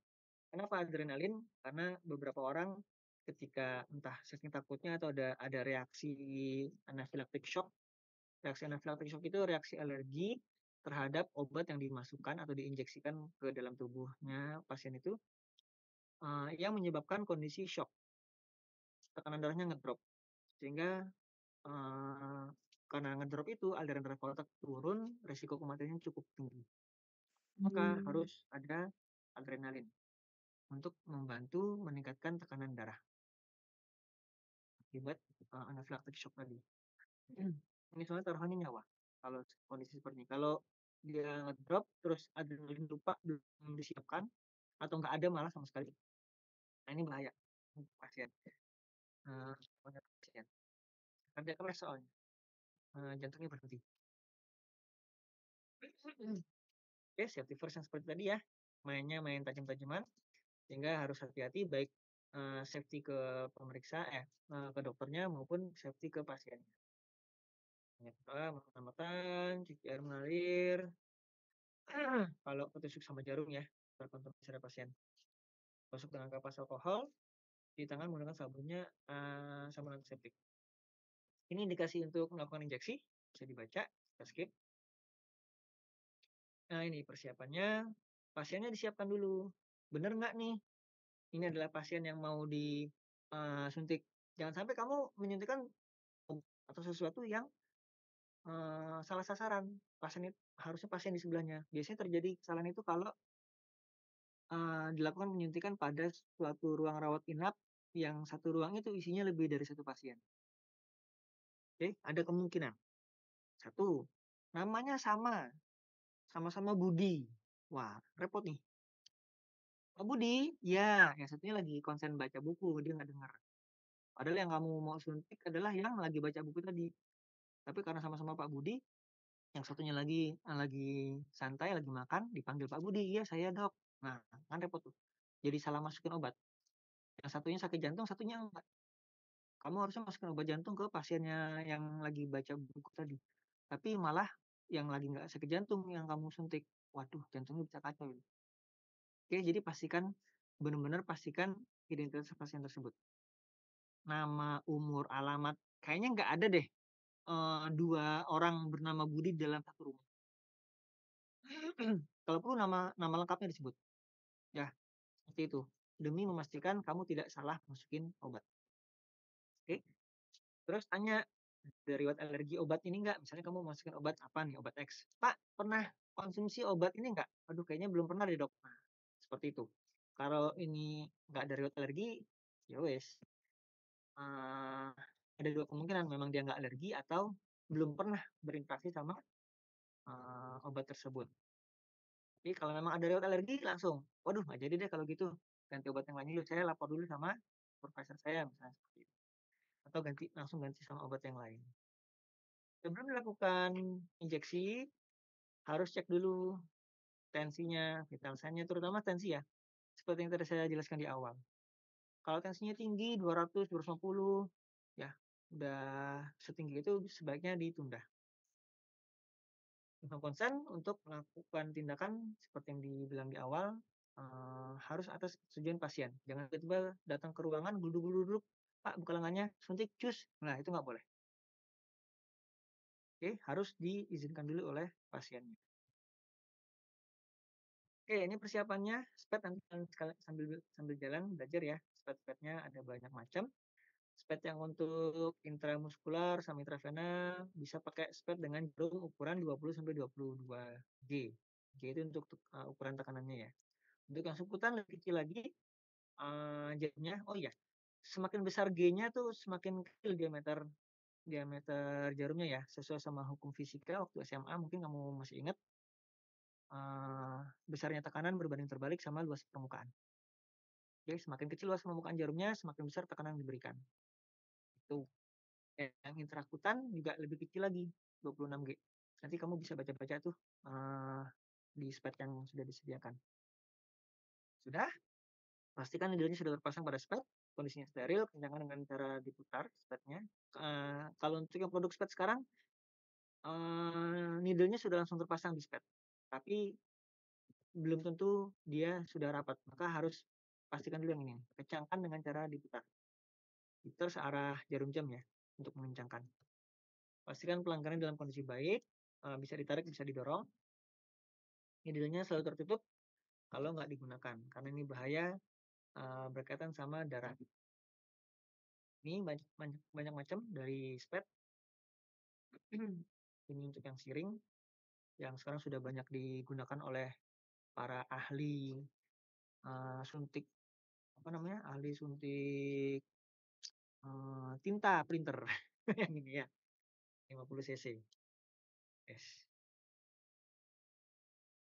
Kenapa adrenalin? Karena beberapa orang ketika entah saking takutnya atau ada reaksi anaphylactic shock. Reaksi anaphylactic shock itu reaksi alergi terhadap obat yang dimasukkan atau diinjeksikan ke dalam tubuhnya pasien itu yang menyebabkan kondisi shock. Tekanan darahnya ngedrop. Sehingga karena ngedrop itu aliran darah ke otak turun, resiko kematiannya cukup tinggi. Maka harus ada adrenalin untuk membantu meningkatkan tekanan darah akibat anaphylactic shock tadi. Ini soalnya taruhannya nyawa. Kalau kondisi seperti ini, kalau dia ngedrop terus adrenalin lupa belum disiapkan atau nggak ada malah sama sekali, nah ini bahaya untuk pasien. Pasien. Karena keras soalnya, jantungnya berhenti. Oke, safety first yang seperti tadi ya, mainnya main tajam-tajaman, sehingga harus hati-hati baik safety ke pemeriksa, ke dokternya maupun safety ke pasiennya. Penyelamatan, cuci air mengalir, kalau ketusuk sama jarum ya, terkontaminasi pada pasien. Masuk dengan kapas alkohol, di tangan menggunakan sabunnya sabun antiseptik. Ini indikasi untuk melakukan injeksi, bisa dibaca, kita skip. Nah ini persiapannya, pasiennya disiapkan dulu. Bener nggak nih, ini adalah pasien yang mau disuntik. Jangan sampai kamu menyuntikkan atau sesuatu yang salah sasaran. Harusnya pasien di sebelahnya. Biasanya terjadi kesalahan itu kalau dilakukan penyuntikan pada suatu ruang rawat inap yang satu ruang itu isinya lebih dari satu pasien. Oke, ada kemungkinan. Satu, namanya sama, sama-sama Budi. Wah, repot nih. Pak Budi, ya, yang satunya lagi konsen baca buku, dia nggak dengar. Padahal yang kamu mau suntik adalah yang lagi baca buku tadi. Tapi karena sama-sama Pak Budi, yang satunya lagi santai, lagi makan, dipanggil Pak Budi, iya saya dok. Nah, kan repot tuh. Jadi salah masukin obat. Yang satunya sakit jantung, satunya enggak. Kamu harusnya masukin obat jantung ke pasiennya yang lagi baca buku tadi. Tapi malah yang lagi nggak sakit jantung yang kamu suntik. Waduh, jantungnya bisa kacau. Oke, jadi benar-benar pastikan identitas pasien tersebut. Nama, umur, alamat, kayaknya nggak ada deh 2 orang bernama Budi dalam satu rumah. Kalau perlu nama lengkapnya disebut. Ya, seperti itu. Demi memastikan kamu tidak salah masukin obat. Oke. Terus tanya, ada riwayat alergi obat ini enggak? Misalnya kamu masukin obat apa nih, obat X. Pak, pernah konsumsi obat ini enggak? Aduh, kayaknya belum pernah deh, Dok. Nah, seperti itu. Kalau ini enggak ada riwayat alergi, ya wes. Ada 2 kemungkinan, memang dia enggak alergi atau belum pernah berinteraksi sama obat tersebut. Jadi kalau memang ada riwayat alergi langsung, waduh nggak jadi deh kalau gitu, ganti obat yang lain dulu, saya lapor dulu sama supervisor saya misalnya seperti itu. Atau langsung ganti sama obat yang lain. Sebelum dilakukan injeksi, harus cek dulu tensinya, vital sign-nya, terutama tensi ya. Seperti yang tadi saya jelaskan di awal. Kalau tensinya tinggi 200, 250, ya udah setinggi itu sebaiknya ditunda. Inform konsen untuk melakukan tindakan seperti yang dibilang di awal, harus atas persetujuan pasien. Jangan tiba-tiba datang ke ruangan gluduk-gluduk, "Pak, buka lengannya, suntik, cus." Nah, itu nggak boleh. Oke, harus diizinkan dulu oleh pasiennya. Oke, ini persiapannya, SPED nanti sambil sambil jalan belajar ya, SPED-SPED-nya ada banyak macam. SPED yang untuk intramuskular sama intravena bisa pakai SPED dengan jarum ukuran 20 sampai 22 G. G itu untuk ukuran tekanannya ya. Untuk yang subkutan lebih kecil lagi, jarumnya, oh iya, semakin besar G-nya tuh semakin kecil diameter diameter jarumnya ya, sesuai sama hukum fisika waktu SMA mungkin kamu masih ingat, besarnya tekanan berbanding terbalik sama luas permukaan. Oke, semakin kecil luas permukaan jarumnya, semakin besar tekanan yang diberikan. Itu. Yang intrakutan juga lebih kecil lagi, 26 G. Nanti kamu bisa baca-baca tuh di SPED yang sudah disediakan. Sudah? Pastikan needle-nya sudah terpasang pada SPED, kondisinya steril, kencangkan dengan cara diputar SPED-nya. Kalau untuk yang produk SPED sekarang, needle-nya sudah langsung terpasang di SPED, tapi belum tentu dia sudah rapat. Maka harus pastikan dulu yang ini, kencangkan dengan cara diputar. Diputar searah jarum jam ya, untuk mengencangkan. Pastikan pelanggaran dalam kondisi baik, bisa ditarik, bisa didorong. Needle-nya selalu tertutup kalau nggak digunakan, karena ini bahaya berkaitan sama darah. Ini banyak macam dari SPED. Ini untuk yang siring, yang sekarang sudah banyak digunakan oleh para ahli suntik, apa namanya, ahli suntik tinta printer yang ini ya, 50 cc. Yes.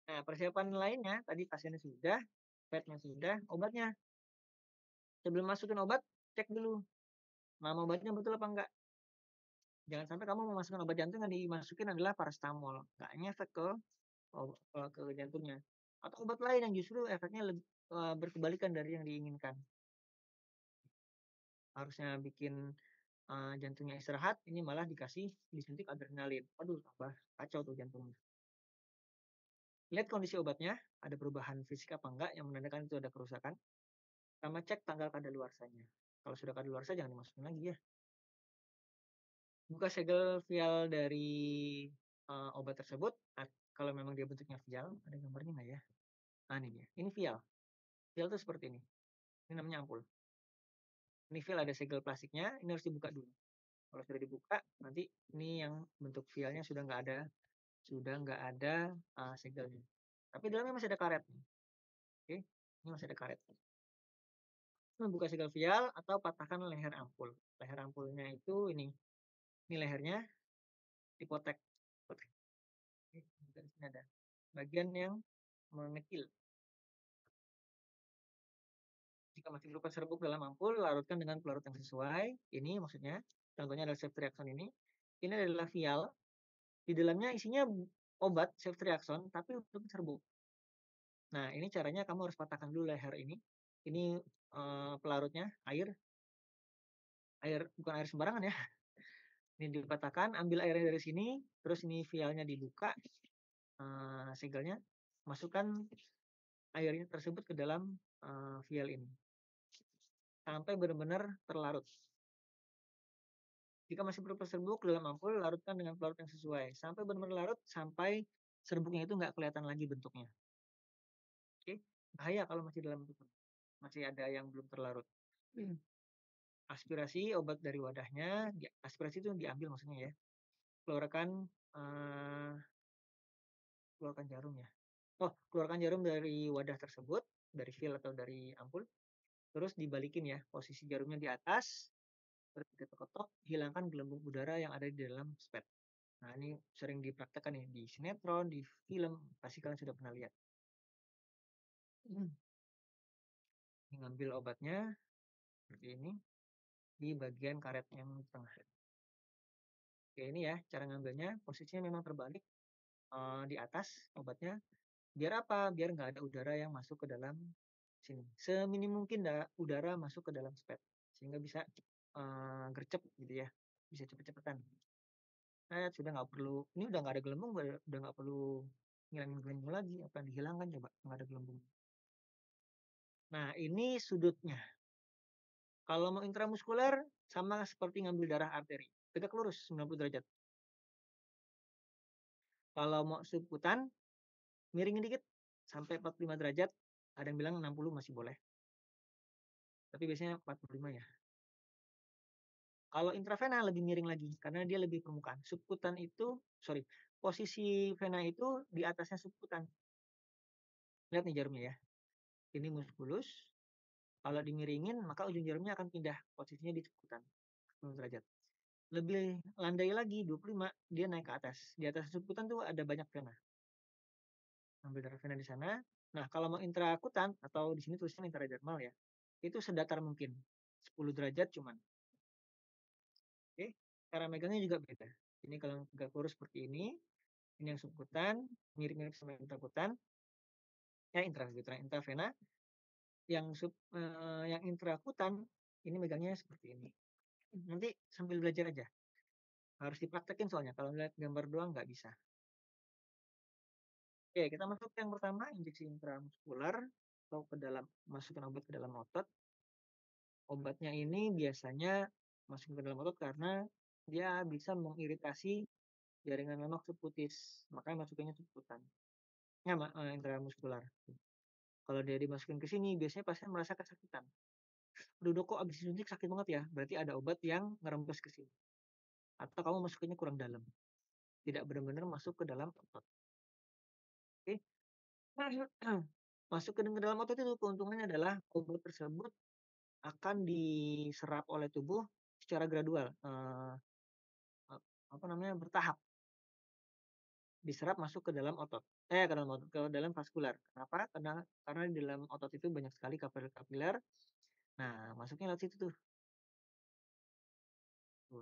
Nah, persiapan lainnya tadi pasiennya sudah, SPED-nya sudah, obatnya. Sebelum masukin obat, cek dulu nama obatnya betul apa enggak. Jangan sampai kamu memasukkan obat jantung yang dimasukin adalah paracetamol, nggak ngefek ke jantungnya. Atau obat lain yang justru efeknya berkebalikan dari yang diinginkan. Harusnya bikin jantungnya istirahat, ini malah disuntik adrenalin. Aduh, tambah kacau tuh jantungnya. Lihat kondisi obatnya, ada perubahan fisik apa enggak yang menandakan itu ada kerusakan. Sama cek tanggal kadaluarsanya. Kalau sudah kadaluarsa jangan dimasukin lagi ya. Buka segel vial dari obat tersebut. Kalau memang dia bentuknya vial, ada gambarnya nggak ya? Nah, ini dia. Ini vial. Vial itu seperti ini. Ini namanya ampul. Ini vial ada segel plastiknya. Ini harus dibuka dulu. Kalau sudah dibuka, nanti ini yang bentuk vialnya sudah nggak ada segelnya. Tapi dalamnya masih ada karet. Oke, ini masih ada karet. Membuka segel vial atau patahkan leher ampul. Leher ampulnya itu ini lehernya dipotek. Oke, di sini ada bagian yang mengecil. Jika masih berupa serbuk dalam ampul, larutkan dengan pelarut yang sesuai. Ini maksudnya, contohnya adalah ceftriaxone ini. Ini adalah vial. Di dalamnya isinya obat ceftriaxone, tapi untuk serbuk. Nah, ini caranya kamu harus patahkan dulu leher ini. Ini pelarutnya, air bukan air sembarangan ya. Ini dipatahkan, ambil airnya dari sini, terus ini vialnya dibuka, segelnya, masukkan airnya tersebut ke dalam vial ini. Sampai benar-benar terlarut. Jika masih berupa serbuk dalam ampul, larutkan dengan pelarut yang sesuai. Sampai benar-benar larut, sampai serbuknya itu nggak kelihatan lagi bentuknya. Oke, bahaya kalau masih dalam bentuk masih ada yang belum terlarut. Aspirasi obat dari wadahnya, aspirasi itu diambil maksudnya ya. Keluarkan keluarkan jarum ya. Keluarkan jarum dari wadah tersebut, dari vial atau dari ampul. Terus dibalikin ya, posisi jarumnya di atas, terus diketok-ketok, hilangkan gelembung udara yang ada di dalam SPED. Nah, ini sering dipraktekkan ya di sinetron, di film, pasti kalian sudah pernah lihat. Ini ngambil obatnya seperti ini di bagian karet yang tengah. Oke, ini ya cara ngambilnya, posisinya memang terbalik di atas obatnya. Biar apa? Biar nggak ada udara yang masuk ke dalam sini. Seminim mungkin udara masuk ke dalam SPED sehingga bisa gercep gitu ya, bisa cepet-cepetan. Sudah nggak perlu, ini udah nggak ada gelembung, udah nggak perlu ngilangin gelembung lagi. Apa yang dihilangkan coba? Nggak ada gelembung. Nah, ini sudutnya. Kalau mau intramuskuler, sama seperti ngambil darah arteri, tegak lurus 90 derajat. Kalau mau subkutan, miringin dikit sampai 45 derajat, ada yang bilang 60 masih boleh, tapi biasanya 45 ya. Kalau intravena lebih miring lagi, karena dia lebih permukaan. Subkutan itu, sorry, posisi vena itu di atasnya subkutan. Lihat nih jarumnya ya. Ini muskulus, kalau dimiringin maka ujung jarumnya akan pindah posisinya di subkutan 90 derajat. Lebih landai lagi 25, dia naik ke atas. Di atas subkutan tuh ada banyak vena. Ambil darah vena di sana. Nah, kalau mau intrakutan atau di sini tulisannya intradermal ya, itu sedatar mungkin. 10 derajat cuman. Oke, cara megangnya juga beda. Ini kalau tegak lurus seperti ini yang subkutan, mirip-mirip sama intrakutan, ya intrakutan, intravena. Yang intrakutan ini megangnya seperti ini. Nanti sambil belajar aja. Harus dipraktekin soalnya, kalau lihat gambar doang nggak bisa. Oke, kita masuk yang pertama, injeksi intramuskular atau masukkan obat ke dalam otot. Obatnya ini biasanya masuk ke dalam otot karena dia bisa mengiritasi jaringan lemak subkutis, makanya masukinnya subkutan. Ya, intramuskular. Kalau dia dimasukin ke sini, biasanya pasien merasa kesakitan. Aduh kok abis disuntik sakit banget ya, berarti ada obat yang ngerembes ke sini. Atau kamu masukinnya kurang dalam, tidak benar-benar masuk ke dalam otot. Oke, masuk ke dalam otot itu keuntungannya adalah obat tersebut akan diserap oleh tubuh secara gradual, apa namanya, bertahap. Diserap masuk ke dalam otot, ke dalam vaskular. Kenapa? Karena di dalam otot itu banyak sekali kapiler-kapiler. Nah, masuknya lewat situ tuh.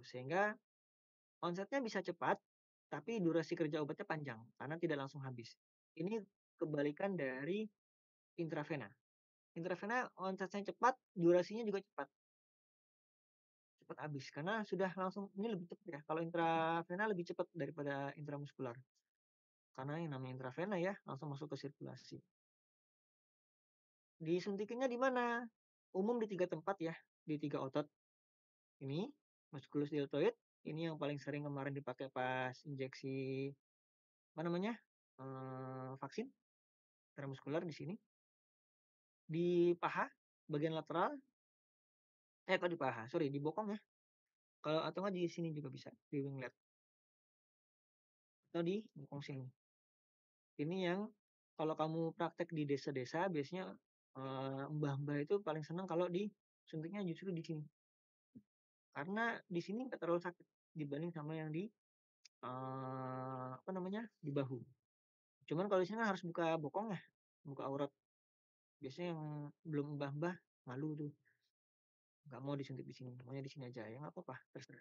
Sehingga onsetnya bisa cepat, tapi durasi kerja obatnya panjang karena tidak langsung habis. Ini kebalikan dari intravena. Intravena onsetnya cepat, durasinya juga cepat. Cepat habis karena sudah langsung, ini lebih cepat ya. Kalau intravena lebih cepat daripada intramuskular. Karena yang namanya intravena ya, langsung masuk ke sirkulasi. Disuntikinnya di mana? Umum di 3 tempat ya, di 3 otot. Ini musculus deltoid, ini yang paling sering kemarin dipakai pas injeksi apa namanya? Vaksin intramuskular di sini. Di paha bagian lateral, kok di paha, sorry, di bokong ya. Kalau atau enggak di sini juga bisa, di winglet. Atau di bokong sini. Ini yang kalau kamu praktek di desa-desa biasanya mbah-mbah itu paling senang kalau disuntiknya justru di sini. Karena di sini nggak terlalu sakit dibanding sama yang di apa namanya, di bahu. Cuman kalau di sini kan harus buka bokong ya, buka aurat. Biasanya yang belum mbah-mbah malu tuh, nggak mau disuntik di sini, maunya di sini aja, ya nggak apa-apa, terserah.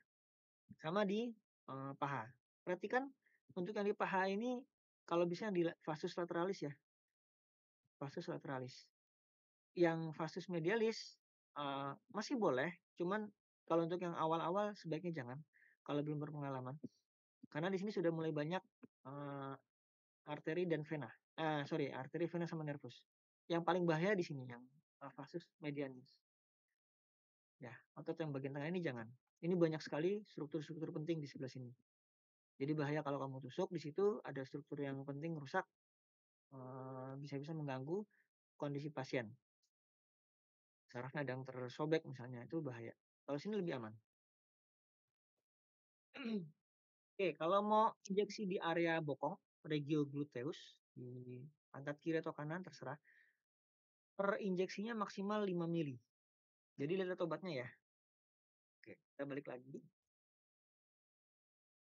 Sama di paha. Perhatikan untuk yang di paha ini kalau bisa di vasus lateralis ya, vasus lateralis. Yang vasus medialis masih boleh, cuman kalau untuk yang awal-awal sebaiknya jangan, kalau belum berpengalaman. Karena di sini sudah mulai banyak arteri dan vena. Sorry, arteri, vena, sama nervus. Yang paling bahaya di sini yang vasus medialis. Ya, otot yang bagian tengah ini jangan. Ini banyak sekali struktur-struktur penting di sebelah sini. Jadi bahaya kalau kamu tusuk di situ ada struktur yang penting rusak, bisa-bisa mengganggu kondisi pasien. Sarafnya ada yang tersobek misalnya, itu bahaya. Kalau sini lebih aman. Oke, kalau mau injeksi di area bokong, regio gluteus, di pantat kiri atau kanan terserah. Per injeksinya maksimal 5 mili. Jadi lihat obatnya ya. Oke, kita balik lagi.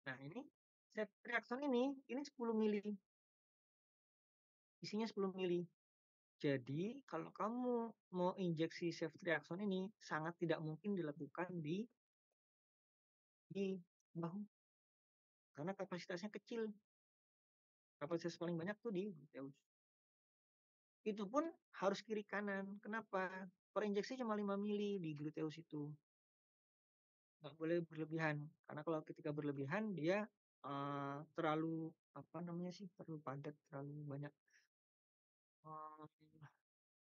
Nah, ini ceftriaxone ini 10 mili. Isinya 10 mili. Jadi, kalau kamu mau injeksi ceftriaxone ini sangat tidak mungkin dilakukan di bahu karena kapasitasnya kecil. Kapasitas paling banyak tuh di gluteus. Itu pun harus kiri kanan. Kenapa? Per injeksi cuma 5 mili di gluteus itu. Nggak boleh berlebihan. Karena kalau ketika berlebihan dia terlalu apa namanya sih? Terlalu padat, terlalu banyak.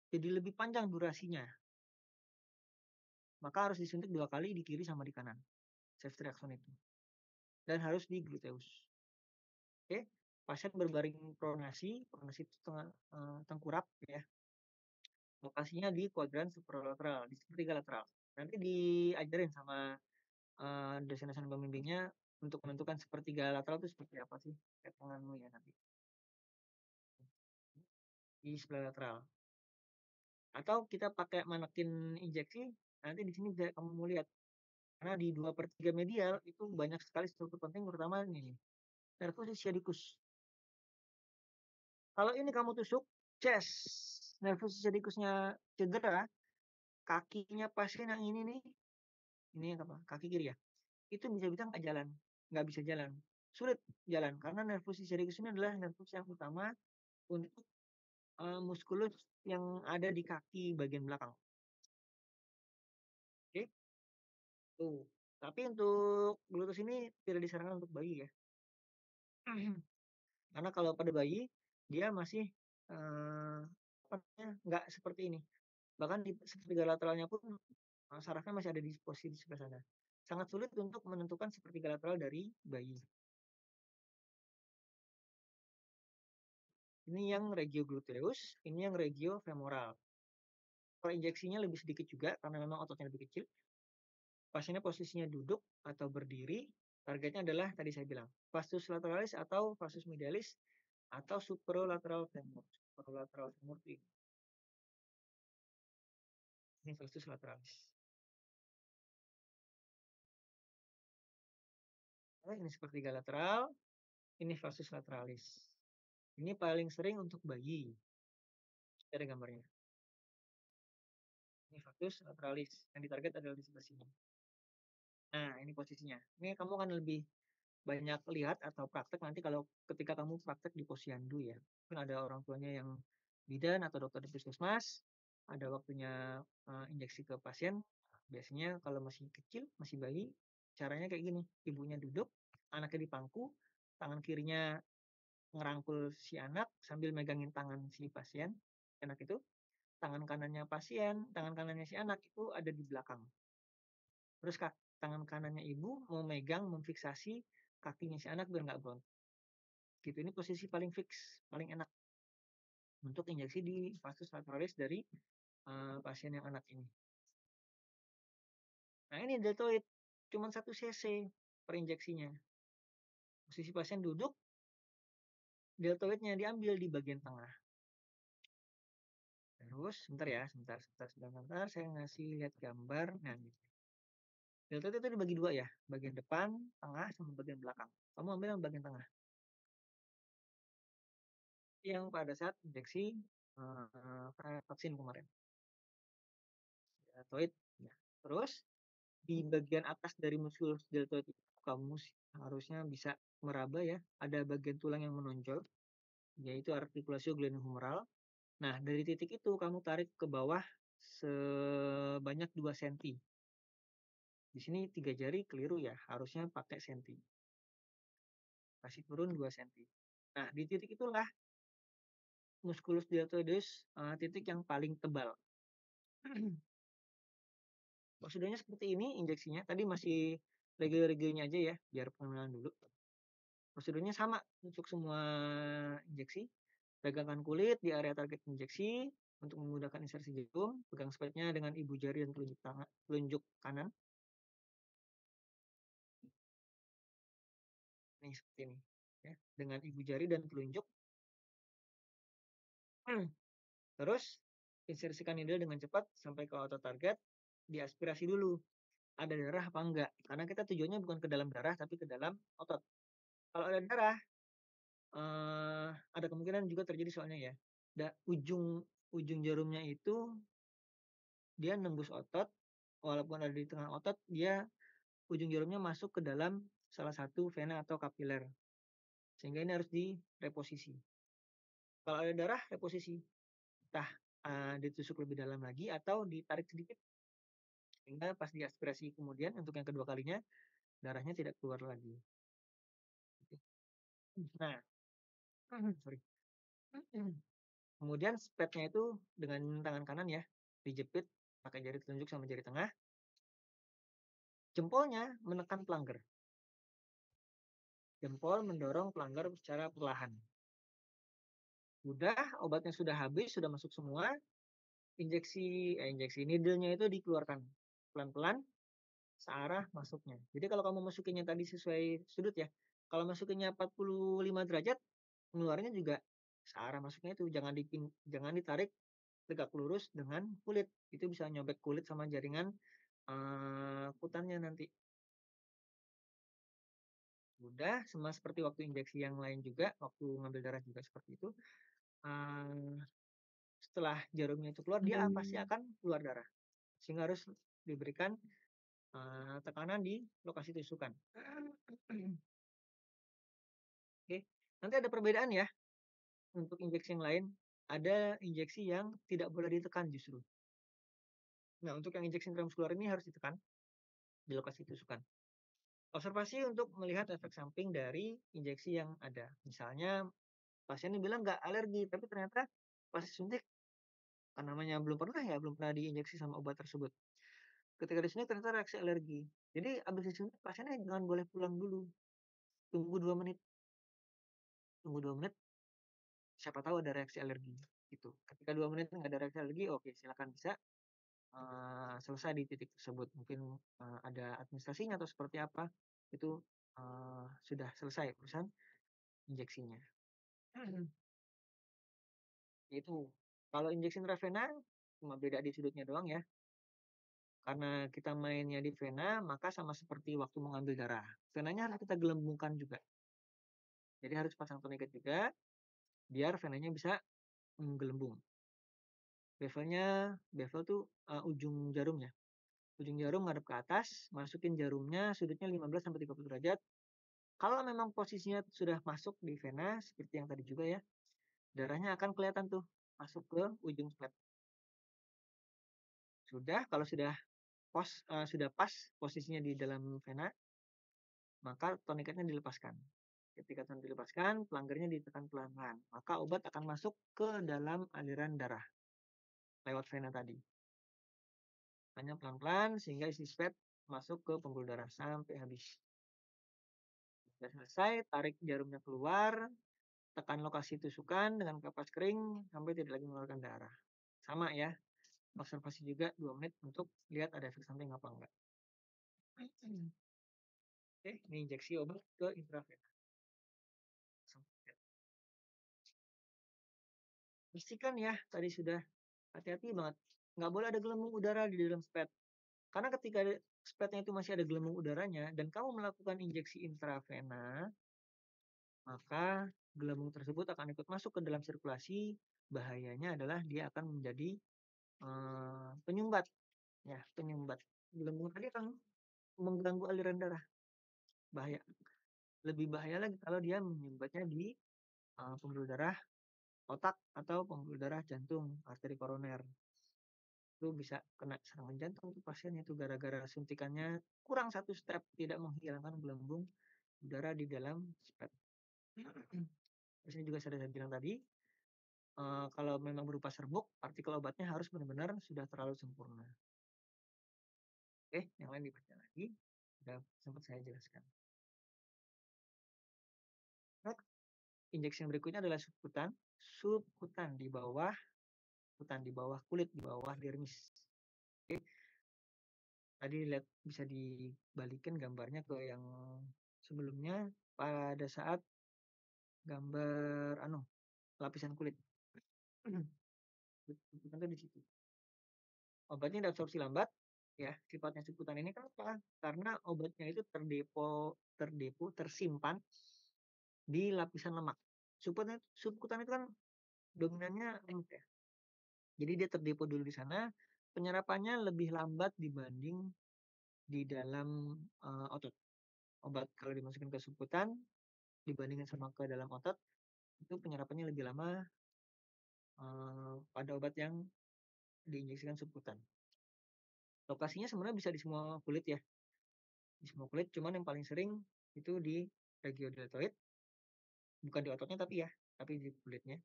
Jadi lebih panjang durasinya. maka harus disuntik 2 kali di kiri sama di kanan, ceftriaxone itu, dan harus di gluteus. Oke, pasien berbaring pronasi, pronasi itu tengkurap ya, lokasinya di kuadran superolateral, di sepertiga lateral. Nanti diajarin sama, dosen-dosen pembimbingnya untuk menentukan sepertiga lateral itu seperti apa sih, kayak tanganmu ya nanti, di sebelah lateral. Atau kita pakai manekin injeksi, nanti di sini bisa kamu lihat, karena di 2/3 medial itu banyak sekali struktur penting terutama ini nih, nervus sciaticus. Kalau ini kamu tusuk, chest, nervus sciaticusnya cedera, kakinya pasien yang ini nih, ini apa, kaki kiri ya, itu bisa-bisa nggak bisa jalan, sulit jalan karena nervus sciaticus ini adalah nervus yang utama untuk, muskulus yang ada di kaki bagian belakang. Oke, tuh. Tapi untuk gluteus ini tidak disarankan untuk bayi ya. Karena kalau pada bayi, dia masih, apa namanya, nggak seperti ini. Bahkan di sepertiga lateralnya pun, sarafnya masih ada di posisi di sebelah sana. Sangat sulit untuk menentukan sepertiga lateral dari bayi. Ini yang regiogluteus, ini yang regiofemoral. Kalau injeksinya lebih sedikit juga karena memang ototnya lebih kecil. Pasiennya posisinya duduk atau berdiri, targetnya adalah tadi saya bilang, vastus lateralis atau vastus medialis atau superolateral femur. Superolateral femur itu ini vastus lateralis. Nah, ini sepertiga lateral, ini vastus lateralis. Ini paling sering untuk bayi. Ada gambarnya. Ini vastus lateralis. Yang ditarget adalah di sebelah sini. Nah, ini posisinya. Ini kamu akan lebih banyak lihat atau praktek nanti kalau ketika kamu praktek di posyandu ya. Mungkin ada orang tuanya yang bidan atau dokter di puskesmas, ada waktunya injeksi ke pasien. Biasanya kalau masih kecil, masih bayi, caranya kayak gini. Ibunya duduk, anaknya di pangku, tangan kirinya ngerangkul si anak sambil megangin tangan si pasien, anak itu, tangan kanannya pasien, tangan kanannya si anak itu ada di belakang. Terus tangan kanannya ibu mau megang, memfiksasi kakinya si anak biar nggak berontak. Gitu, ini posisi paling fix, paling enak untuk injeksi di vastus lateralis dari pasien yang anak ini. Nah ini deltoid, cuma 1 cc per injeksinya. Posisi pasien duduk, deltoidnya diambil di bagian tengah. Terus, sebentar, saya ngasih lihat gambar. Nah, gitu. Deltoid itu dibagi 2 ya, bagian depan, tengah, sama bagian belakang. Kamu ambil yang bagian tengah. Yang pada saat injeksi vaksin kemarin. Deltoid. Ya. Terus di bagian atas dari muskulus deltoid itu kamu harusnya bisa meraba ya. Ada bagian tulang yang menonjol, yaitu artikulasi glenohumeral. Nah, dari titik itu kamu tarik ke bawah sebanyak 2 cm. Di sini 3 jari keliru ya, harusnya pakai senti. Kasih turun 2 cm. Nah, di titik itulah musculus deltoides titik yang paling tebal. Prosedurnya seperti ini injeksinya. Tadi masih regel-regelnya aja ya, biar pengenalan dulu. Prosedurnya sama untuk semua injeksi. Pegangkan kulit di area target injeksi untuk memudahkan insersi jarum. Pegang spetnya dengan ibu jari dan telunjuk kanan. Nih seperti ini. Ya, dengan ibu jari dan telunjuk. Terus insersikan needle dengan cepat sampai ke otot target. Diaspirasi dulu. Ada darah apa enggak? Karena kita tujuannya bukan ke dalam darah tapi ke dalam otot. Kalau ada darah, ada kemungkinan juga terjadi soalnya ya. Ujung ujung jarumnya itu dia nembus otot, walaupun ada di tengah otot, dia ujung jarumnya masuk ke dalam salah satu vena atau kapiler. Sehingga ini harus direposisi. Kalau ada darah, reposisi. Entah ditusuk lebih dalam lagi atau ditarik sedikit. Sehingga pas diaspirasi kemudian untuk yang kedua kalinya, darahnya tidak keluar lagi. Nah, sorry. Kemudian spetnya itu dengan tangan kanan ya, dijepit pakai jari telunjuk sama jari tengah. Jempolnya menekan pelanggar. Jempol mendorong pelanggar secara perlahan. Udah, obatnya sudah habis, sudah masuk semua, injeksi needle-nya itu dikeluarkan pelan-pelan searah masuknya. Jadi kalau kamu masukinnya tadi sesuai sudut ya, kalau masukinnya 45 derajat, ngeluarinnya juga searah masuknya itu, jangan ditarik tegak lurus dengan kulit. Itu bisa nyobek kulit sama jaringan kutannya nanti. Udah, sama seperti waktu injeksi yang lain juga, waktu ngambil darah juga seperti itu. Eee, Setelah jarumnya itu keluar, dia pasti akan keluar darah. Sehingga harus diberikan tekanan di lokasi tusukan. Oke, nanti ada perbedaan ya untuk injeksi yang lain. Ada injeksi yang tidak boleh ditekan justru. Nah, untuk yang injeksi intramuskular ini harus ditekan di lokasi tusukan. Observasi untuk melihat efek samping dari injeksi yang ada. Misalnya pasiennya bilang nggak alergi, tapi ternyata pas disuntik, kan namanya belum pernah diinjeksi sama obat tersebut. Ketika disuntik ternyata reaksi alergi. Jadi habis disuntik pasiennya jangan boleh pulang dulu. Tunggu 2 menit. Tunggu 2 menit, siapa tahu ada reaksi alergi gitu. Ketika 2 menit nggak ada reaksi alergi, oke silakan bisa selesai di titik tersebut. Mungkin ada administrasinya atau seperti apa, itu sudah selesai urusan injeksinya. Itu. Kalau injeksi intravena cuma beda di sudutnya doang ya. Karena kita mainnya di vena, maka sama seperti waktu mengambil darah. Venanya harus kita gelembungkan juga. Jadi harus pasang tourniquet juga, biar venanya bisa menggelembung. Bevel tuh ujung jarumnya. Ujung jarum ngadep ke atas, masukin jarumnya sudutnya 15 sampai 30 derajat. Kalau memang posisinya sudah masuk di vena seperti yang tadi juga ya, darahnya akan kelihatan tuh masuk ke ujung slet. Kalau sudah pas posisinya di dalam vena, maka tourniquetnya dilepaskan. Ketika dilepaskan, pelanggarnya ditekan pelan-pelan, maka obat akan masuk ke dalam aliran darah lewat vena tadi. Hanya pelan-pelan sehingga isi slet masuk ke pembuluh darah sampai habis. Sudah selesai, tarik jarumnya keluar, tekan lokasi tusukan dengan kapas kering sampai tidak lagi mengeluarkan darah. Sama ya, observasi juga 2 menit untuk lihat ada efek samping apa enggak. Oke, ini injeksi obat ke intravena. Pastikan ya, tadi sudah hati-hati banget. Nggak boleh ada gelembung udara di dalam spet. Karena ketika spetnya itu masih ada gelembung udaranya dan kamu melakukan injeksi intravena, maka gelembung tersebut akan ikut masuk ke dalam sirkulasi. Bahayanya adalah dia akan menjadi penyumbat, ya penyumbat. Gelembung tadi akan mengganggu aliran darah, bahaya. Lebih bahaya lagi kalau dia menyumbatnya di pembuluh darah otak atau pembuluh darah jantung, arteri koroner. Itu bisa kena serangan jantung tuh pasiennya itu gara-gara suntikannya kurang satu step, tidak menghilangkan gelembung udara di dalam spet. Terus ini juga sudah saya bilang tadi, kalau memang berupa serbuk, partikel obatnya harus benar-benar sudah terlalu sempurna. Oke, yang lain dibaca lagi. Sudah sempat saya jelaskan. Nah, injeksi yang berikutnya adalah subkutan. Subkutan di bawah kulit, di bawah dermis. Oke. Tadi lihat bisa dibalikin gambarnya ke yang sebelumnya pada saat gambar lapisan kulit. Subkutan itu di situ. Obatnya diabsorpsi lambat, ya. Sifatnya subkutan ini kenapa? Karena obatnya itu tersimpan di lapisan lemak. Subkutan itu kan dominannya lemak ya. Jadi dia terdepo dulu di sana, penyerapannya lebih lambat dibanding di dalam otot. Obat kalau dimasukin ke subkutan dibandingkan sama ke dalam otot, itu penyerapannya lebih lama pada obat yang diinjeksikan subkutan. Lokasinya sebenarnya bisa di semua kulit ya. Di semua kulit, cuman yang paling sering itu di regiodeltoid, bukan di ototnya tapi di kulitnya.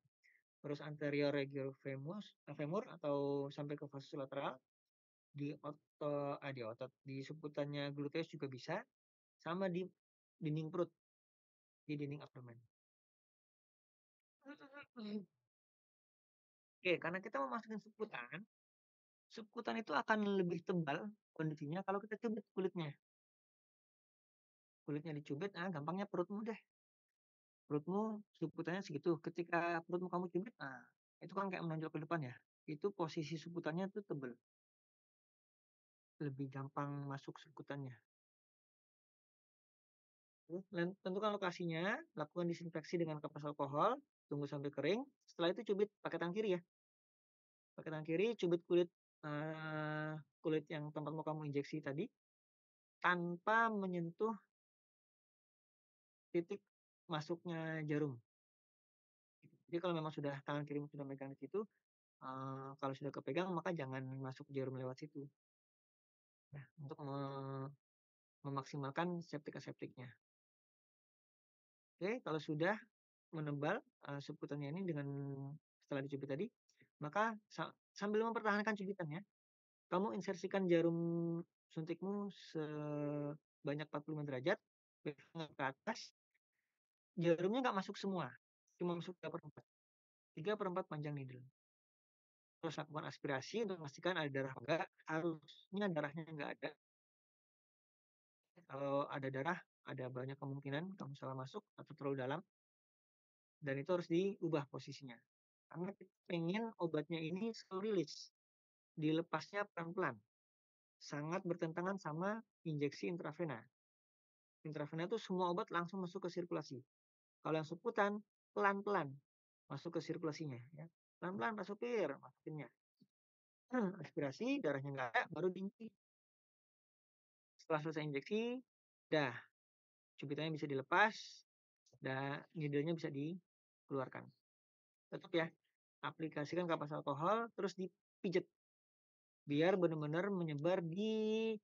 Terus anterior femur atau sampai ke vasus lateral, di subkutannya gluteus juga bisa, sama di dinding perut, di dinding abdomen. Oke, karena kita mau masukin subkutan, subkutan itu akan lebih tebal kondisinya kalau kita cubit kulitnya. Kulitnya dicubit, gampangnya perutmu deh. Perutmu subkutannya segitu, ketika perutmu kamu cubit, itu kan kayak menonjol ke depan ya, itu posisi subkutannya tuh tebel, lebih gampang masuk subkutannya. Tentukan lokasinya, lakukan disinfeksi dengan kapas alkohol, tunggu sampai kering, setelah itu cubit pakai tangan kiri ya. Pakai tangan kiri cubit kulit, kulit yang tempat mau kamu injeksi tadi, tanpa menyentuh titik masuknya jarum. Jadi kalau memang sudah tangan kiri sudah megang di situ, kalau sudah kepegang maka jangan masuk jarum lewat situ. Nah, untuk memaksimalkan septic aseptiknya. Oke, kalau sudah menebal, subkutannya ini dengan setelah dicubit tadi, maka sambil mempertahankan cubitannya, kamu insersikan jarum suntikmu sebanyak 45 derajat, ke atas, jarumnya nggak masuk semua, cuma masuk 3/4. 3/4 panjang needle. Terus lakukan aspirasi untuk memastikan ada darah enggak, harusnya darahnya nggak ada. Kalau ada darah, ada banyak kemungkinan kamu salah masuk atau terlalu dalam, dan itu harus diubah posisinya. Karena kita pengen obatnya ini slow release, dilepasnya pelan-pelan. Sangat bertentangan sama injeksi intravena. Intravena itu semua obat langsung masuk ke sirkulasi. Kalau yang subkutan, pelan-pelan masuk ke sirkulasinya. Ya. Pelan-pelan masukinnya. Aspirasi, darahnya nggak ada, baru diinjeksi. Setelah selesai injeksi, dah, cubitannya bisa dilepas, dan needle-nya bisa dikeluarkan. Tetap ya, aplikasikan kapas alkohol, terus dipijet. Biar benar-benar menyebar di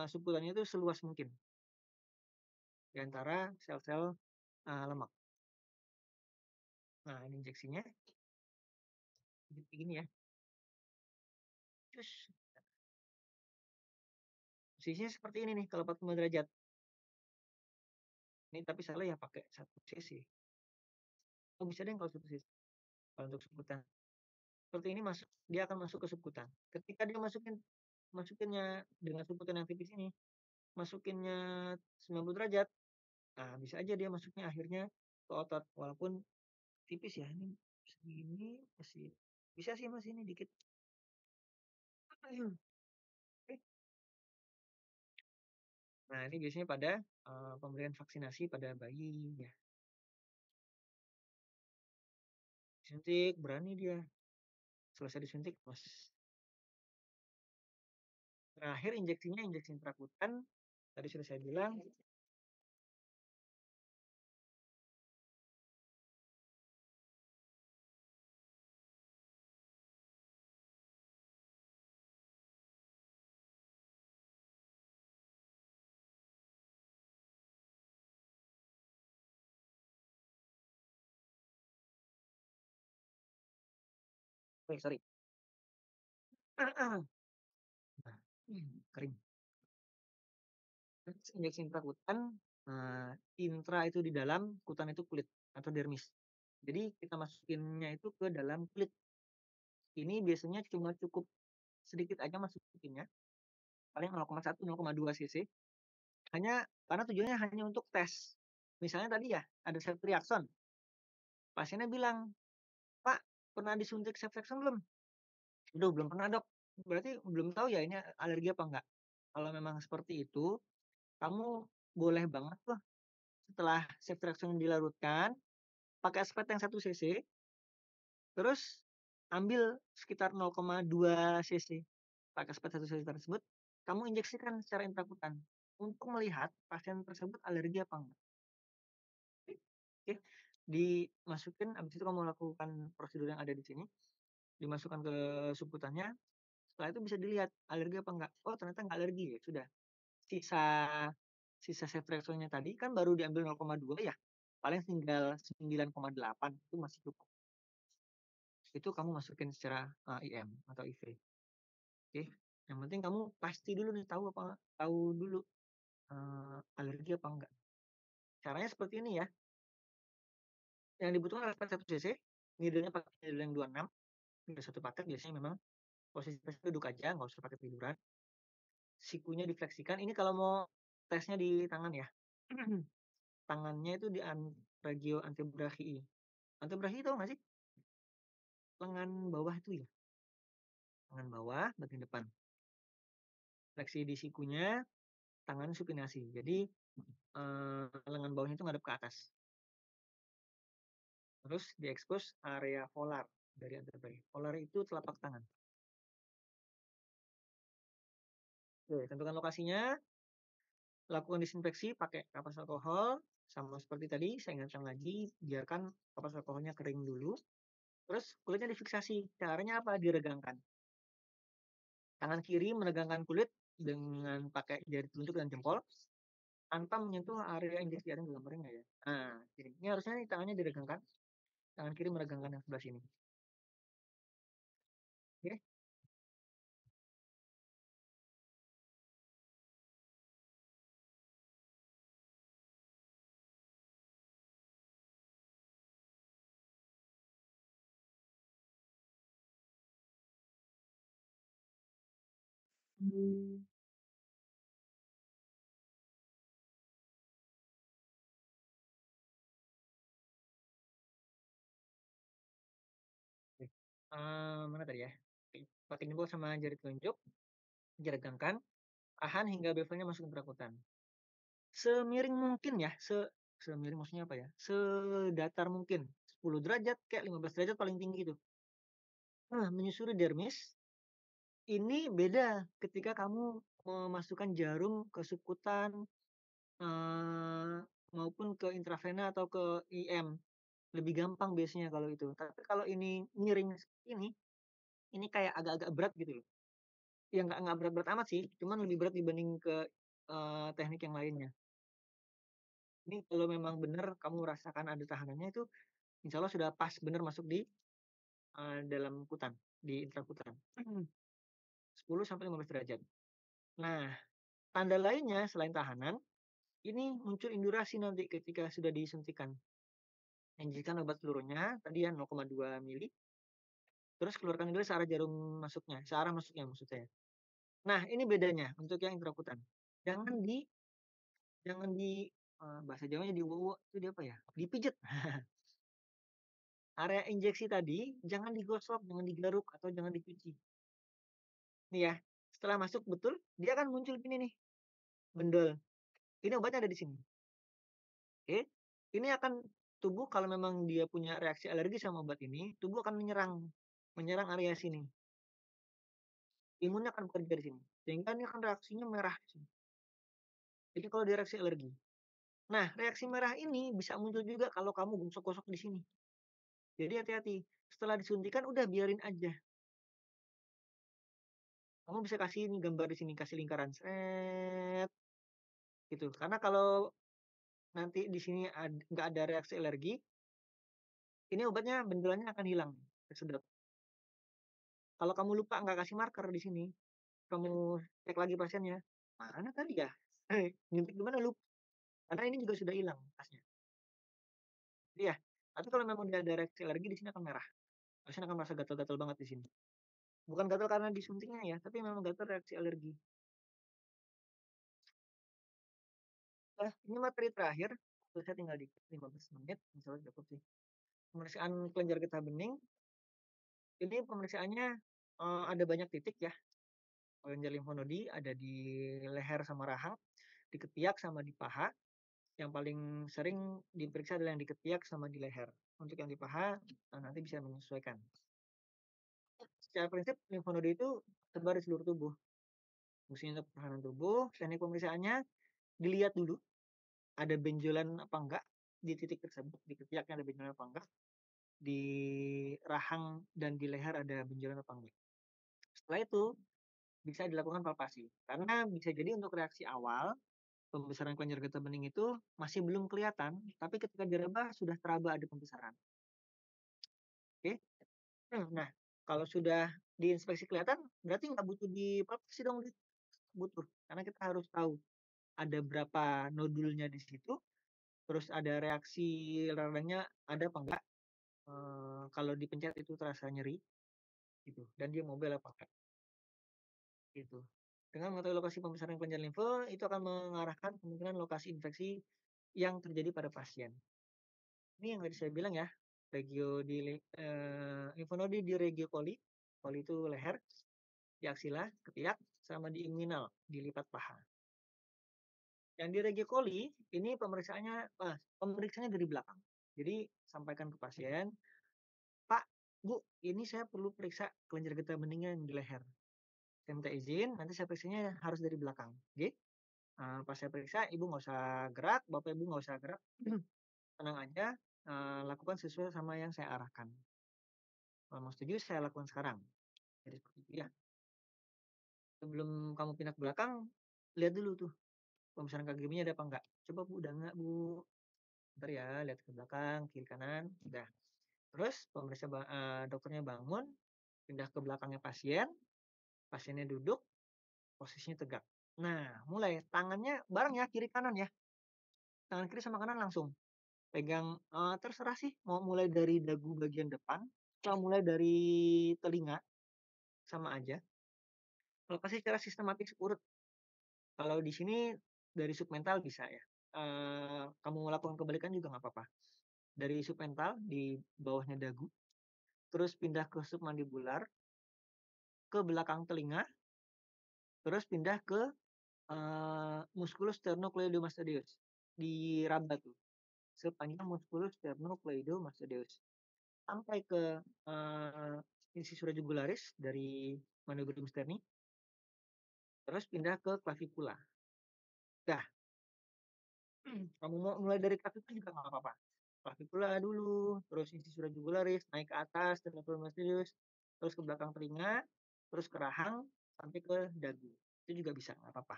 subkutannya itu seluas mungkin. Di antara sel-sel lemak. Nah, ini injeksinya. Begini ya. Cus. Posisinya seperti ini nih kalau 45 derajat. Ini tapi salah ya pakai 1 cc. Oh bisa deh kalau 1 cc. Kalau untuk subkutan. Seperti ini dia akan masuk ke subkutan. Ketika dia masukinnya dengan subkutan yang tipis ini, masukinnya 90 derajat, nah bisa aja dia masuknya akhirnya ke otot. Walaupun tipis ya, ini segini masih bisa sih masih ini dikit. Nah, ini biasanya pada pemberian vaksinasi pada bayi ya. Disuntik, berani dia. Selesai disuntik, mas. Terakhir injeksinya injeksi intrakutan. Tadi sudah saya bilang. Sorry. Nah, kering. Injeksi intrakutan, intra itu di dalam, kutan itu kulit atau dermis. Jadi kita masukinnya itu ke dalam kulit. Ini biasanya cuma cukup sedikit aja masukinnya, paling 0,1, 0,2 cc. Karena tujuannya hanya untuk tes. Misalnya tadi ya, ada ceftriaxone. Pasiennya bilang, Pak, pernah disuntik ceftriaxone belum? Aduh, belum pernah dok. Berarti belum tahu ya ini alergi apa enggak. Kalau memang seperti itu, kamu boleh banget tuh setelah ceftriaxone dilarutkan, pakai aspet yang 1 cc, terus ambil sekitar 0,2 cc. Pakai aspet 1 cc tersebut, kamu injeksikan secara intrakutan untuk melihat pasien tersebut alergi apa enggak. Oke, dimasukin, habis itu kamu lakukan prosedur yang ada di sini, dimasukkan ke subkutannya, setelah itu bisa dilihat alergi apa enggak. Oh ternyata enggak alergi ya sudah. Sisa sisa ceftriaxone-nya tadi kan baru diambil 0,2 ya. Paling tinggal 9,8 itu masih cukup. Itu kamu masukin secara IM atau IV. oke. Yang penting kamu pasti dulu nih tahu dulu, alergi apa enggak. Caranya seperti ini ya, yang dibutuhkan adalah 1 cc, needle-nya pakai needle yang 26, udah 1 paket biasanya memang, posisi tesnya duduk aja, nggak usah pakai tiduran, sikunya difleksikan, ini kalau mau tesnya di tangan ya. Tangannya itu di regio antebrachii. Antebrachii tahu nggak sih? Lengan bawah itu ya, lengan bawah bagian depan. Fleksi di sikunya, tangan supinasi. Jadi, lengan bawahnya itu ngadep ke atas. Terus diekspos area volar dari antebrachial. Volar itu telapak tangan. Oke, tentukan lokasinya, lakukan disinfeksi pakai kapas alkohol, sama seperti tadi saya ingatkan lagi, biarkan kapas alkoholnya kering dulu, terus kulitnya difiksasi. Caranya apa? Diregangkan. Tangan kiri menegangkan kulit dengan pakai jari telunjuk dan jempol, tanpa menyentuh area injeksi. Ada gambarnya nggak ya? Nah, ini harusnya nih tangannya diregangkan, tangan kiri meregangkan yang sebelah sini. Oke? Hmm. Oke. Mana tadi ya? Oke, pakai jempol sama jari telunjuk, diregangkan, tahan hingga bevelnya masuk ke perakutan. Semiring mungkin ya, semiring maksudnya apa ya? Sedatar mungkin, 10 derajat kayak 15 derajat paling tinggi itu. Nah, menyusuri dermis, ini beda ketika kamu memasukkan jarum ke subkutan, maupun ke intravena atau ke IM. Lebih gampang biasanya kalau itu. Tapi kalau ini miring seperti ini kayak agak-agak berat gitu loh. Ya nggak berat-berat amat sih, cuman lebih berat dibanding ke, teknik yang lainnya. Ini kalau memang benar kamu merasakan ada tahanannya itu, insya Allah sudah pas bener masuk di, dalam kutan, di intrakutan. 10 sampai 15 derajat. Nah, tanda lainnya selain tahanan, ini muncul indurasi nanti ketika sudah disuntikan. Injeksikan obat pelurunya, tadi ya 0,2 mili, terus keluarkan dulu searah masuknya maksud saya. Nah, ini bedanya untuk yang intrakutan. Jangan di jangan di, bahasa Jawanya diuwek-uwek, itu di apa ya, dipijet. Area injeksi tadi jangan digosok, jangan digaruk, atau jangan dicuci. Nih ya, setelah masuk betul, dia akan muncul gini nih, bendol. Ini obatnya ada di sini, oke. Ini akan tubuh kalau memang dia punya reaksi alergi sama obat ini, tubuh akan menyerang menyerang area sini. Imunnya akan bekerja di sini, sehingga ini akan reaksinya merah di sini. Jadi kalau dia reaksi alergi. Nah, reaksi merah ini bisa muncul juga kalau kamu gosok-gosok di sini. Jadi hati-hati, setelah disuntikan udah biarin aja. Kamu bisa kasih ini gambar di sini, kasih lingkaran, sret, gitu. Karena kalau nanti di sini nggak ada reaksi alergi, ini obatnya benjolannya akan hilang, kesedot. Kalau kamu lupa nggak kasih marker di sini, kamu cek lagi pasiennya, "Mana tadi ya?" Nyuntik di mana lupa, karena ini juga sudah hilang bekasnya. Iya, tapi kalau memang dia ada reaksi alergi di sini akan merah. Pasien akan merasa gatal-gatal banget di sini. Bukan gatal karena disuntiknya ya, tapi memang gatal reaksi alergi. Nah, ini materi terakhir, saya tinggal dikit 15 menit, insya Allah cukup sih. Pemeriksaan kelenjar getah bening, ini pemeriksaannya, ada banyak titik ya, kelenjar limfonodi ada di leher sama rahang, di ketiak sama di paha. Yang paling sering diperiksa adalah yang di ketiak sama di leher. Untuk yang di paha, nanti bisa menyesuaikan. Secara prinsip limfonodi itu tersebar di seluruh tubuh. Fungsinya untuk pertahanan tubuh, teknik pemeriksaannya dilihat dulu ada benjolan apa enggak di titik tersebut, di ketiaknya ada benjolan apa enggak, di rahang dan di leher ada benjolan apa enggak. Setelah itu bisa dilakukan palpasi. Karena bisa jadi untuk reaksi awal pembesaran kelenjar getah bening itu masih belum kelihatan, tapi ketika diraba sudah teraba ada pembesaran. Oke. Nah, kalau sudah Diinspeksi kelihatan, berarti nggak butuh dipropesi dong, butuh. Karena kita harus tahu ada berapa nodulnya di situ, terus ada reaksi radangnya ada apa enggak, kalau dipencet itu terasa nyeri gitu, dan dia mobile apa enggak, gitu. Dengan mengetahui lokasi pembesaran kelenjar limfe, itu akan mengarahkan kemungkinan lokasi infeksi yang terjadi pada pasien. Ini yang tadi saya bilang ya, limfonodi di regio coli, coli itu leher, di aksila, ketiak, sama di inguinal, di lipat paha. Yang di regio coli, ini pemeriksaannya dari belakang. Jadi sampaikan ke pasien, "Pak, Bu, ini saya perlu periksa kelenjar getah beningnya yang di leher. Saya minta izin, nanti saya periksanya harus dari belakang." Oke? Pas saya periksa, Ibu nggak usah gerak, Bapak Ibu nggak usah gerak, tenang aja, lakukan sesuai sama yang saya arahkan. Kalau mau setuju, saya lakukan sekarang. Jadi seperti itu ya. Sebelum kamu pindah ke belakang, lihat dulu tuh pembesaran KGB-nya ada apa enggak. Coba Bu, udah enggak Bu? Bentar ya, lihat ke belakang, kiri kanan, udah. Terus dokternya bangun, pindah ke belakangnya pasien, pasiennya duduk, posisinya tegak. Nah, mulai tangannya bareng ya, kiri kanan ya. Tangan kiri sama kanan langsung pegang, terserah sih mau mulai dari dagu bagian depan atau mulai dari telinga, sama aja. Kalau kasih secara sistematis urut. Kalau di sini dari submental bisa ya, kamu lakukan kebalikan juga nggak apa-apa. Dari submental di bawahnya dagu, terus pindah ke submandibular, ke belakang telinga, terus pindah ke, musculus sternocleidomastoideus, diraba tuh, sepanjang musculus sternocleidomastoideus, sampai ke, incisura jugularis dari manubrium sterni, terus pindah ke clavicula. Dah, kamu mau mulai dari clavicula juga nggak apa-apa. Clavicula dulu, terus incisura jugularis, naik ke atas, sternocleidomastoideus, terus ke belakang telinga, terus ke rahang, sampai ke dagu. Itu juga bisa, nggak apa-apa.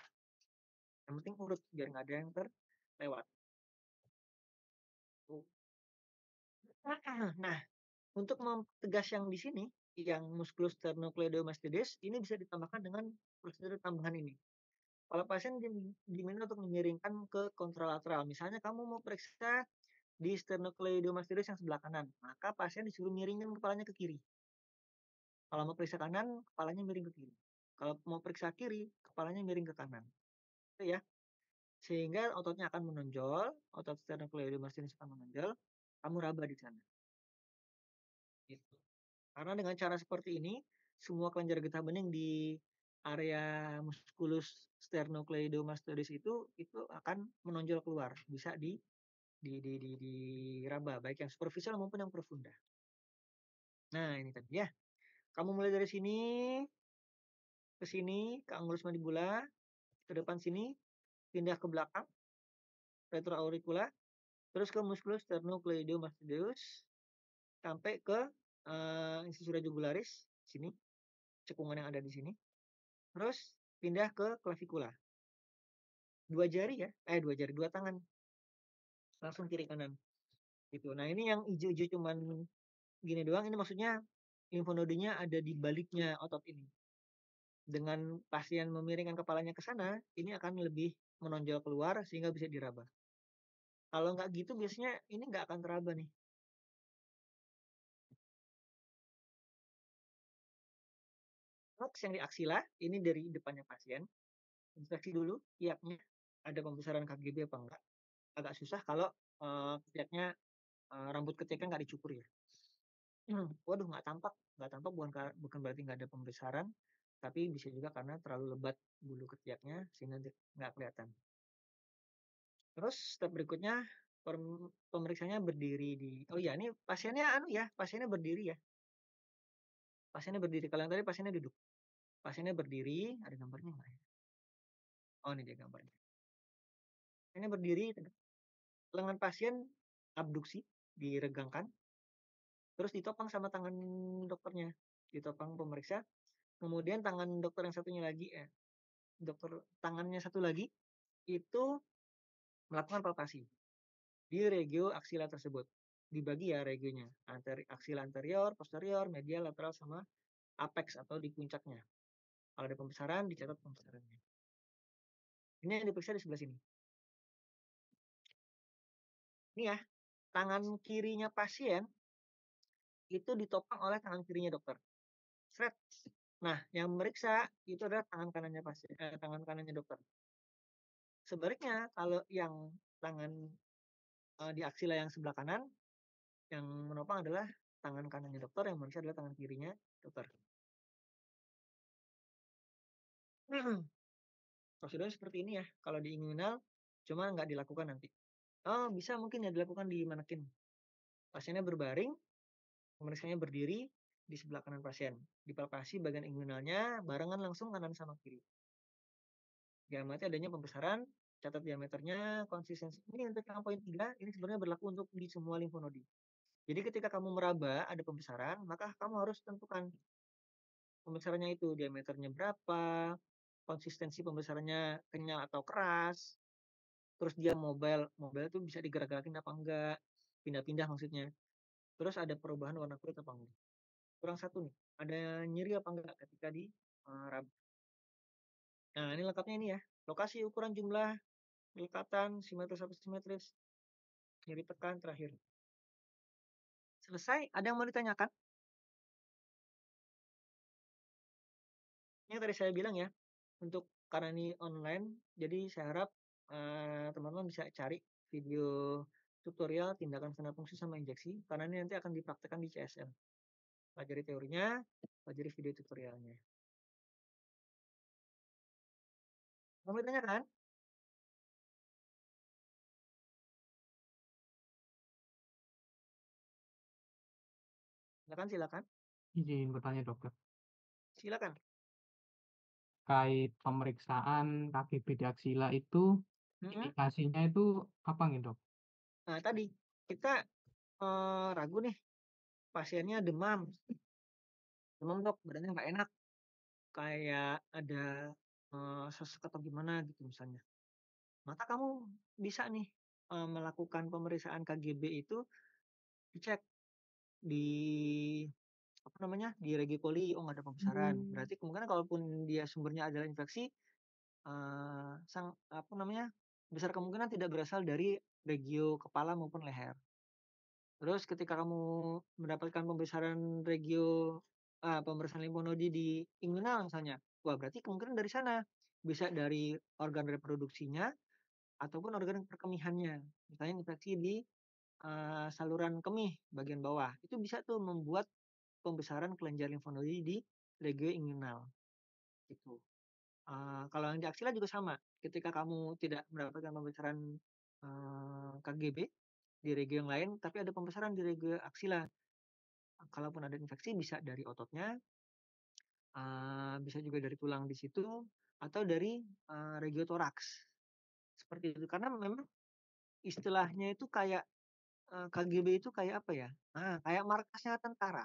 Yang penting urut, biar nggak ada yang terlewat. Tuh. Nah, untuk mempertegas yang di sini, yang musculus sternocleidomastoideus, ini bisa ditambahkan dengan prosedur tambahan ini. Kalau pasien diminta untuk menyiringkan ke kontralateral, misalnya kamu mau periksa di sternocleidomastoideus yang sebelah kanan, maka pasien disuruh miringin kepalanya ke kiri. Kalau mau periksa kanan, kepalanya miring ke kiri. Kalau mau periksa kiri, kepalanya miring ke kanan. Itu ya. Sehingga ototnya akan menonjol, otot sternocleidomastoideus akan menonjol, kamu raba di sana. Gitu. Karena dengan cara seperti ini, semua kelenjar getah bening di area musculus sternocleidomastoideus itu akan menonjol keluar, bisa diraba, baik yang superficial maupun yang profunda. Nah, ini tadi ya. Kamu mulai dari sini ke sini, ke angulus mandibula, ke depan sini, pindah ke belakang, retroauricula, terus ke musculus sternocleidomastoideus, sampai ke incisura jugularis, sini, cekungan yang ada di sini. Terus pindah ke clavicula. 2 jari ya, 2 jari, 2 tangan. Langsung kiri kanan. Gitu. Nah, ini yang ijo-ijo cuman gini doang, ini maksudnya limfonodenya ada di baliknya otot ini. Dengan pasien memiringkan kepalanya ke sana, ini akan lebih menonjol keluar sehingga bisa diraba. Kalau nggak gitu biasanya ini nggak akan teraba nih. Hoax yang di aksila, ini dari depannya pasien, inspeksi dulu ketiaknya, ada pembesaran KGB apa enggak. Agak susah kalau ketiaknya, rambut ketiaknya nggak dicukur ya. Waduh nggak tampak bukan berarti nggak ada pembesaran, tapi bisa juga karena terlalu lebat bulu ketiaknya sehingga nggak kelihatan. Terus step berikutnya pemeriksaannya berdiri di, oh iya ini pasiennya berdiri ya. Pasiennya berdiri, kalau yang tadi pasiennya duduk. Pasiennya berdiri, ada gambarnya nggak ya? Oh ini dia gambarnya. Pasiennya berdiri, lengan pasien abduksi, diregangkan, terus ditopang sama tangan dokternya, ditopang pemeriksa. Kemudian tangan dokter yang satunya lagi, dokter tangannya satu lagi itu melakukan palpasi di regio aksila tersebut. Dibagi ya regionya, aksila anterior, posterior, medial, lateral, sama apex atau di puncaknya. Kalau ada pembesaran, dicatat pembesarannya. Ini yang diperiksa di sebelah sini. Ini ya, tangan kirinya pasien itu ditopang oleh tangan kirinya dokter. Sret. Nah, yang memeriksa itu adalah tangan kanannya tangan kanannya dokter. Sebaliknya kalau yang tangan di aksila yang sebelah kanan, yang menopang adalah tangan kanannya dokter, yang memeriksa adalah tangan kirinya dokter. Prosedurnya seperti ini ya, kalau di inguinal, cuma nggak dilakukan nanti. Oh, bisa mungkin ya dilakukan di manekin. Pasiennya berbaring, pemeriksaannya berdiri di sebelah kanan pasien. Dipalpasi bagian inguinalnya, barengan langsung kanan sama kiri. Diamati adanya pembesaran, catat diameternya, konsistensi. Ini untuk yang poin 3, ini sebenarnya berlaku untuk di semua limfonodi. Jadi ketika kamu meraba ada pembesaran, maka kamu harus tentukan pembesarannya itu, diameternya berapa, konsistensi pembesarannya kenyal atau keras, terus dia mobile itu bisa digerak-gerakin apa enggak, pindah-pindah maksudnya. Terus ada perubahan warna kulit apa enggak. Kurang satu nih, ada nyeri apa enggak ketika di raba. Nah, ini lengkapnya ini ya. Lokasi, ukuran, jumlah, kelekatan, simetris atau simetris, nyeri tekan terakhir. Selesai, ada yang mau ditanyakan? Ini yang tadi saya bilang ya, karena ini online, jadi saya harap teman-teman bisa cari video tutorial tindakan vena fungsi sama injeksi, karena ini nanti akan dipraktekkan di CSL. Pelajari teorinya, pelajari video tutorialnya. Mau ditanyakan? Silakan. Izin bertanya dokter, Silakan. terkait pemeriksaan KGB di aksila itu Mm-mm. indikasinya itu apa nih dok? Nah, tadi kita ragu nih, pasiennya demam. Demam dok, badannya nggak enak. Kayak ada sesek atau gimana gitu misalnya. Maka kamu bisa nih melakukan pemeriksaan KGB itu dicek di apa namanya di regi coli, oh nggak ada pembesaran. Berarti kemungkinan kalaupun dia sumbernya adalah infeksi, apa namanya besar kemungkinan tidak berasal dari regio kepala maupun leher. Terus ketika kamu mendapatkan pembesaran limfonodi di inguinal misalnya, wah berarti kemungkinan dari sana. Bisa dari organ reproduksinya ataupun organ perkemihannya. Misalnya infeksi di saluran kemih bagian bawah. Itu bisa tuh membuat pembesaran kelenjar limfonodi di regio inguinal. Gitu. Kalau yang di aksila juga sama. Ketika kamu tidak mendapatkan pembesaran KGB di regio yang lain, tapi ada pembesaran di regio aksila. Kalaupun ada infeksi bisa dari ototnya, bisa juga dari tulang di situ, atau dari regio toraks. Seperti itu. Karena memang istilahnya itu kayak KGB itu kayak apa ya? Kayak markasnya tentara.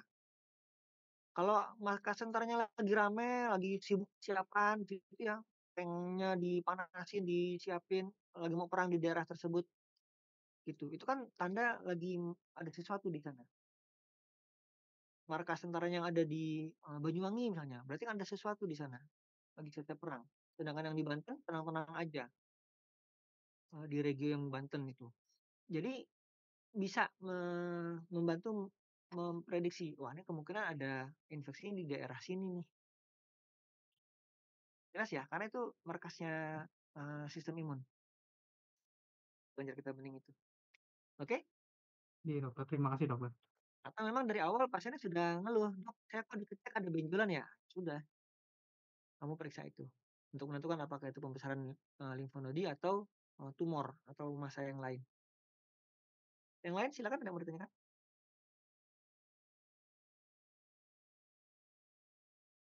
Kalau markas tentaranya lagi rame, lagi sibuk siapan gitu ya, tanknya dipanasin, disiapin, lagi mau perang di daerah tersebut gitu. Itu kan tanda lagi ada sesuatu di sana. Markas tentaranya yang ada di Banyuwangi misalnya, berarti kan ada sesuatu di sana, lagi siap perang. Sedangkan yang di Banten tenang-tenang aja, di regio yang Banten itu. Jadi bisa membantu memprediksi, wah ini kemungkinan ada infeksi di daerah sini nih. Jelas ya, karena itu markasnya sistem imun. Kelenjar getah bening itu. Oke? Iya dokter, terima kasih dokter. Atau memang dari awal pasiennya sudah ngeluh, dok saya kok dicek ada benjolan ya? Sudah, kamu periksa itu. Untuk menentukan apakah itu pembesaran limfonodi atau tumor atau massa yang lain. Yang lain silakan tidak mau ditanyakan.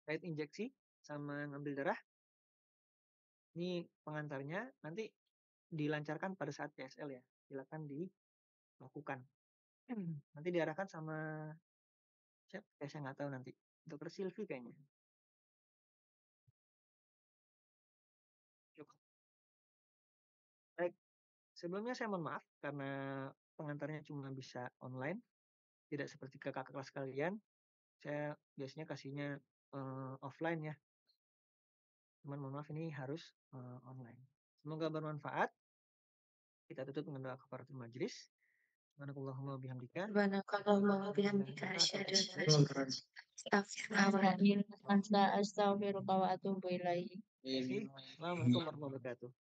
Kait injeksi sama ngambil darah. Ini pengantarnya nanti dilancarkan pada saat PSL ya. Silakan dilakukan. Nanti diarahkan sama siapa? Saya nggak tahu nanti. Dokter Silvi kayaknya. Cukup. Baik, sebelumnya saya mohon maaf karena pengantarnya cuma bisa online, tidak seperti kakak kelas kalian. Saya biasanya kasihnya offline ya. Cuman mohon maaf ini harus, online. Semoga bermanfaat. Kita tutup dengan doa kafaratul majelis. Subhanakallahumma wa bihamdika. Subhanakallahumma wa bihamdika asyhadu an la ilaha illa anta astaghfiruka wa atubu ilaik. Assalamualaikum warahmatullahi wabarakatuh.